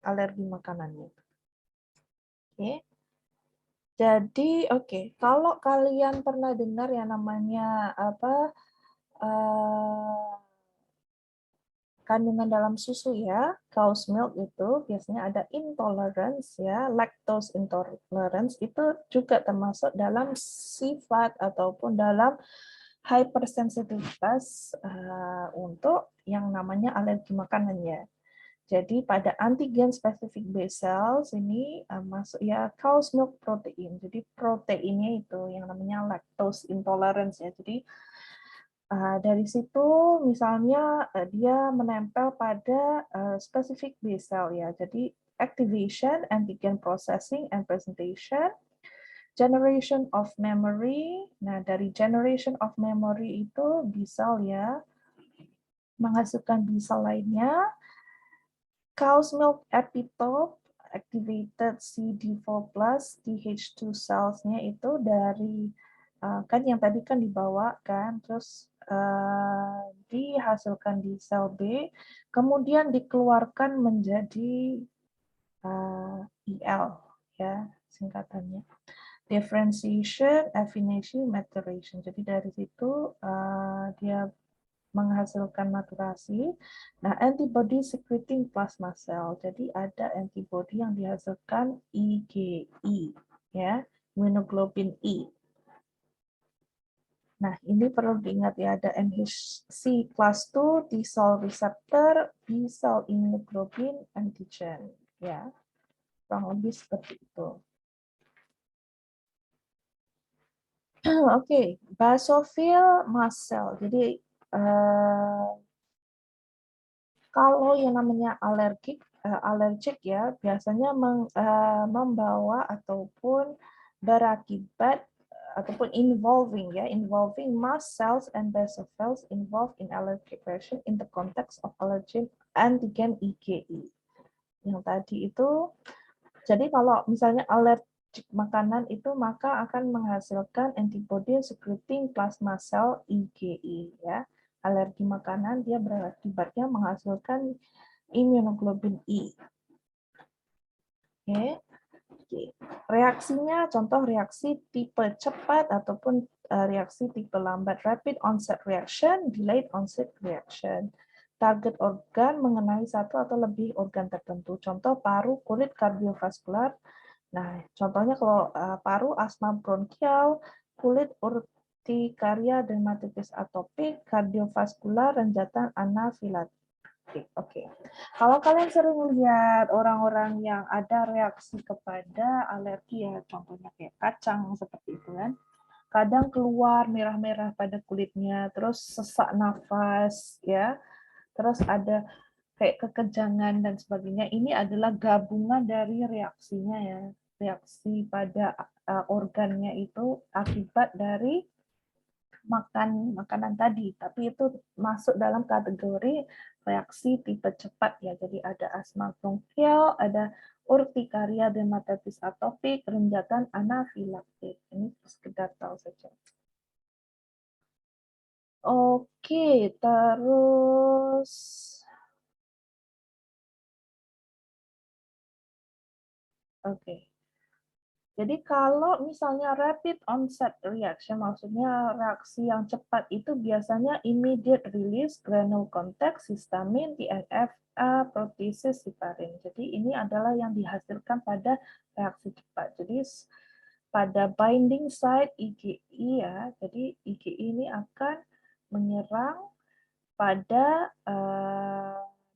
alergi makanannya. Oke. Jadi, kalau kalian pernah dengar yang namanya kandungan dalam susu ya, cow's milk itu biasanya ada intolerance ya, lactose intolerance itu juga termasuk dalam sifat ataupun dalam hypersensitivitas untuk yang namanya alergi makanan ya. Jadi pada antigen spesifik B cells ini masuk ya cow's milk protein. Jadi proteinnya itu yang namanya lactose intolerance ya. Jadi dari situ misalnya dia menempel pada spesifik B cell ya. Jadi activation, antigen processing and presentation, generation of memory. Nah, dari generation of memory itu B cell ya menghasilkan B cell lainnya. Cow's milk epitope activated CD4+ Th2 cells-nya itu dari kan yang tadi kan dibawa kan, terus dihasilkan di sel B, kemudian dikeluarkan menjadi IL ya singkatannya. Differentiation, affination, maturation. Jadi dari situ dia menghasilkan maturasi. Nah, antibody secreting plasma cell. Jadi ada antibody yang dihasilkan IgE ya, immunoglobulin E. Nah, ini perlu diingat ya, ada NHC class 2, T cell receptor, B cell immunoglobulin antigen ya. Kurang lebih seperti itu. Oke, basophil mast cell. Jadi kalau yang namanya alergik ya biasanya membawa ataupun berakibat ataupun involving mast cells and basophils involved in allergic reaction in the context of allergen antigen IgE. Yang tadi itu, jadi kalau misalnya alergik makanan itu maka akan menghasilkan antibody secreting plasma cell IgE ya. Alergi makanan dia berakibatnya menghasilkan immunoglobulin E. Oke. Reaksinya contoh reaksi tipe cepat ataupun reaksi tipe lambat, rapid onset reaction, delayed onset reaction. Target organ mengenai satu atau lebih organ tertentu. Contoh paru, kulit, kardiovaskular. Nah, contohnya kalau paru, asma bronkial, kulit, urtikaria, dermatitis atopik, kardiovaskular, renjatan anafilaksi. Oke. Kalau kalian sering lihat orang-orang yang ada reaksi kepada alergi ya, contohnya kayak kacang seperti itu kan, kadang keluar merah-merah pada kulitnya, terus sesak nafas ya, terus ada kayak kekejangan dan sebagainya. Ini adalah gabungan dari reaksinya ya, reaksi pada organnya itu akibat dari makan makanan tadi, tapi itu masuk dalam kategori reaksi tipe cepat ya. Jadi ada asma bronkial, ada urtikaria, dermatitis atopik, renjatan anafilaktik. Ini sekedar tahu saja. Oke, terus oke. Jadi kalau misalnya rapid onset reaction, maksudnya reaksi yang cepat itu biasanya immediate release granule contact, histamin, TNF-A, proteases, heparin. Jadi ini adalah yang dihasilkan pada reaksi cepat. Jadi pada binding site IgE ya, jadi IgE ini akan menyerang pada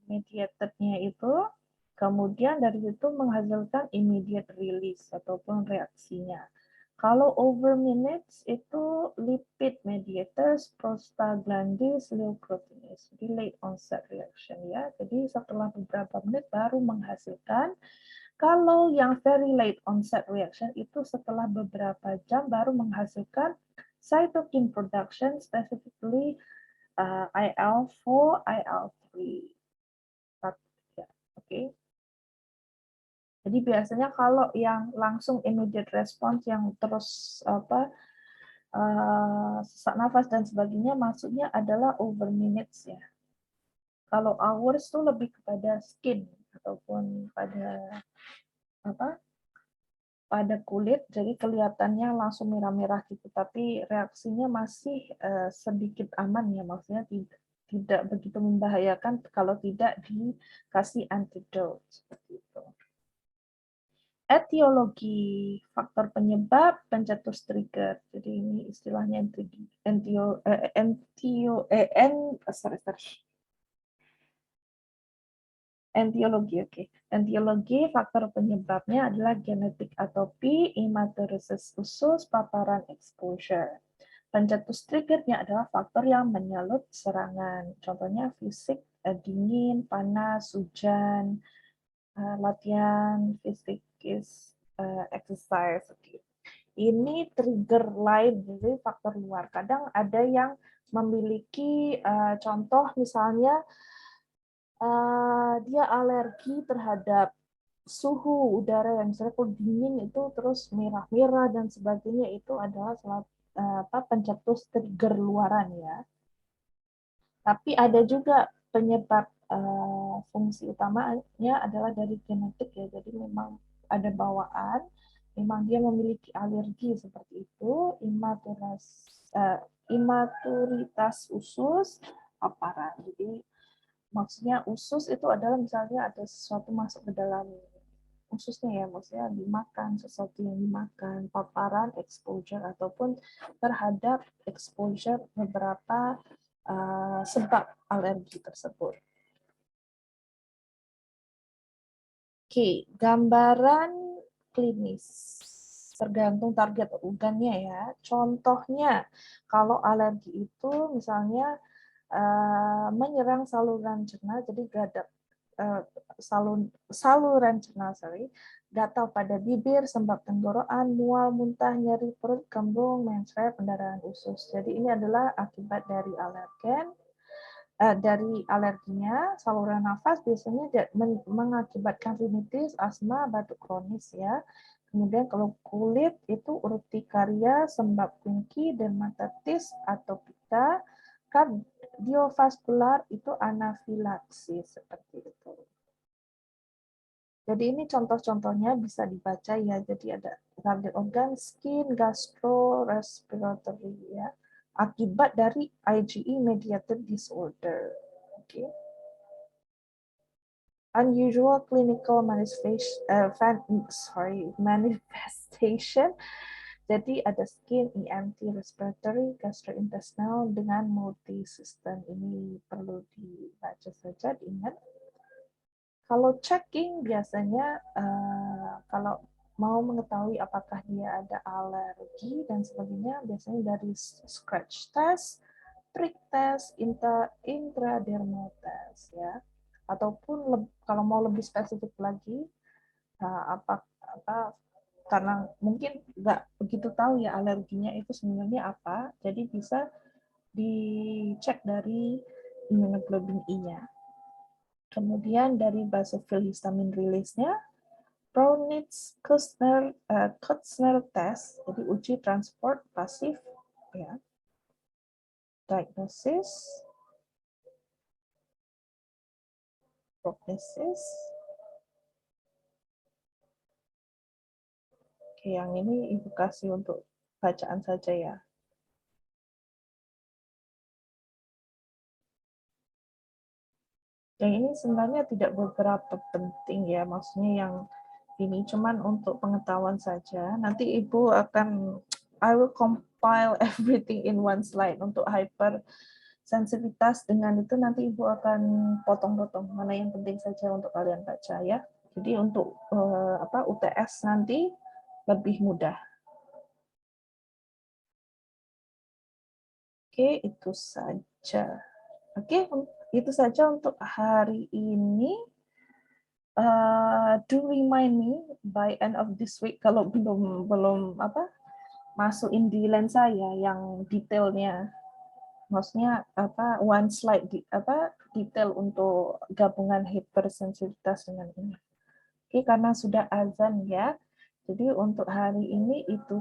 mediatornya itu, kemudian dari situ menghasilkan immediate release ataupun reaksinya. Kalau over minutes itu lipid mediators, prostaglandins, leukotrienes, delayed onset reaction ya. Jadi setelah beberapa menit baru menghasilkan. Kalau yang very late onset reaction itu setelah beberapa jam baru menghasilkan cytokine production, specifically IL-4, IL-3. Ya, oke. Jadi biasanya kalau yang langsung immediate response yang terus sesak nafas dan sebagainya maksudnya adalah over minutes ya. Kalau hours itu lebih kepada skin ataupun pada kulit, jadi kelihatannya langsung merah-merah gitu, tapi reaksinya masih sedikit aman ya, maksudnya tidak begitu membahayakan kalau tidak dikasih antidote seperti itu. Etiologi, faktor penyebab, pencetus trigger. Jadi ini istilahnya etiologi, oke. Etiologi, faktor penyebabnya adalah genetik atopi, hematoresis usus, paparan exposure. Pencetus triggernya adalah faktor yang menyelut serangan. Contohnya fisik, dingin, panas, hujan, latihan, fisikis, exercise. Ini trigger lain, jadi faktor luar. Kadang ada yang memiliki contoh misalnya dia alergi terhadap suhu udara yang misalnya kalau dingin itu terus merah-merah dan sebagainya, itu adalah salah pencetus trigger luaran ya. Tapi ada juga penyebab fungsi utamanya adalah dari genetik ya. Jadi memang ada bawaan, memang dia memiliki alergi seperti itu, imaturitas usus, paparan. Jadi maksudnya usus itu adalah misalnya ada sesuatu masuk ke dalam ususnya ya, maksudnya dimakan, sesuatu yang dimakan, paparan, exposure, ataupun terhadap exposure beberapa sebab alergi tersebut. Oke, gambaran klinis tergantung target organnya ya. Contohnya, kalau alergi itu misalnya menyerang saluran cerna, jadi saluran cerna, gatal pada bibir, sembab tenggorokan, mual, muntah, nyeri perut, kembung, mensret, pendarahan usus. Jadi ini adalah akibat dari dari alerginya. Saluran nafas biasanya mengakibatkan rinitis, asma, batuk kronis ya. Kemudian kalau kulit itu urtikaria, sembab kunci, dermatitis, atopika, kardiovaskular itu anafilaksis seperti itu. Jadi ini contoh-contohnya bisa dibaca ya. Jadi ada target organ, skin, gastro, respiratory ya. Akibat dari IgE mediated disorder. Oke. Unusual clinical manifestation. Jadi ada skin, EMT, respiratory, gastrointestinal dengan multisystem. Ini perlu dibaca saja, diingat. Kalau checking biasanya kalau mau mengetahui apakah dia ada alergi dan sebagainya, biasanya dari scratch test, prick test, intradermal test ya. Ataupun kalau mau lebih spesifik lagi, apa karena mungkin nggak begitu tahu ya alerginya itu sebenarnya apa, jadi bisa dicek dari immunoglobulin I-nya. Kemudian dari basophil histamin release-nya, Kutzner test, jadi uji transport pasif, ya. Diagnosis, prognosis, Oke, yang ini Ibu kasih untuk bacaan saja ya. Yang ini sebenarnya tidak beberapa penting ya, maksudnya yang ini cuman untuk pengetahuan saja. Nanti Ibu akan, I will compile everything in one slide untuk hypersensitivitas. Dengan itu nanti Ibu akan potong-potong mana yang penting saja untuk kalian baca ya. Jadi untuk UTS nanti lebih mudah. Oke, itu saja. Oke, itu saja untuk hari ini. Do remind me by end of this week kalau belum masukin di lensa ya yang detailnya, maksudnya one slide detail untuk gabungan hipersensitivitas dengan ini. Oke, karena sudah azan ya, jadi untuk hari ini itu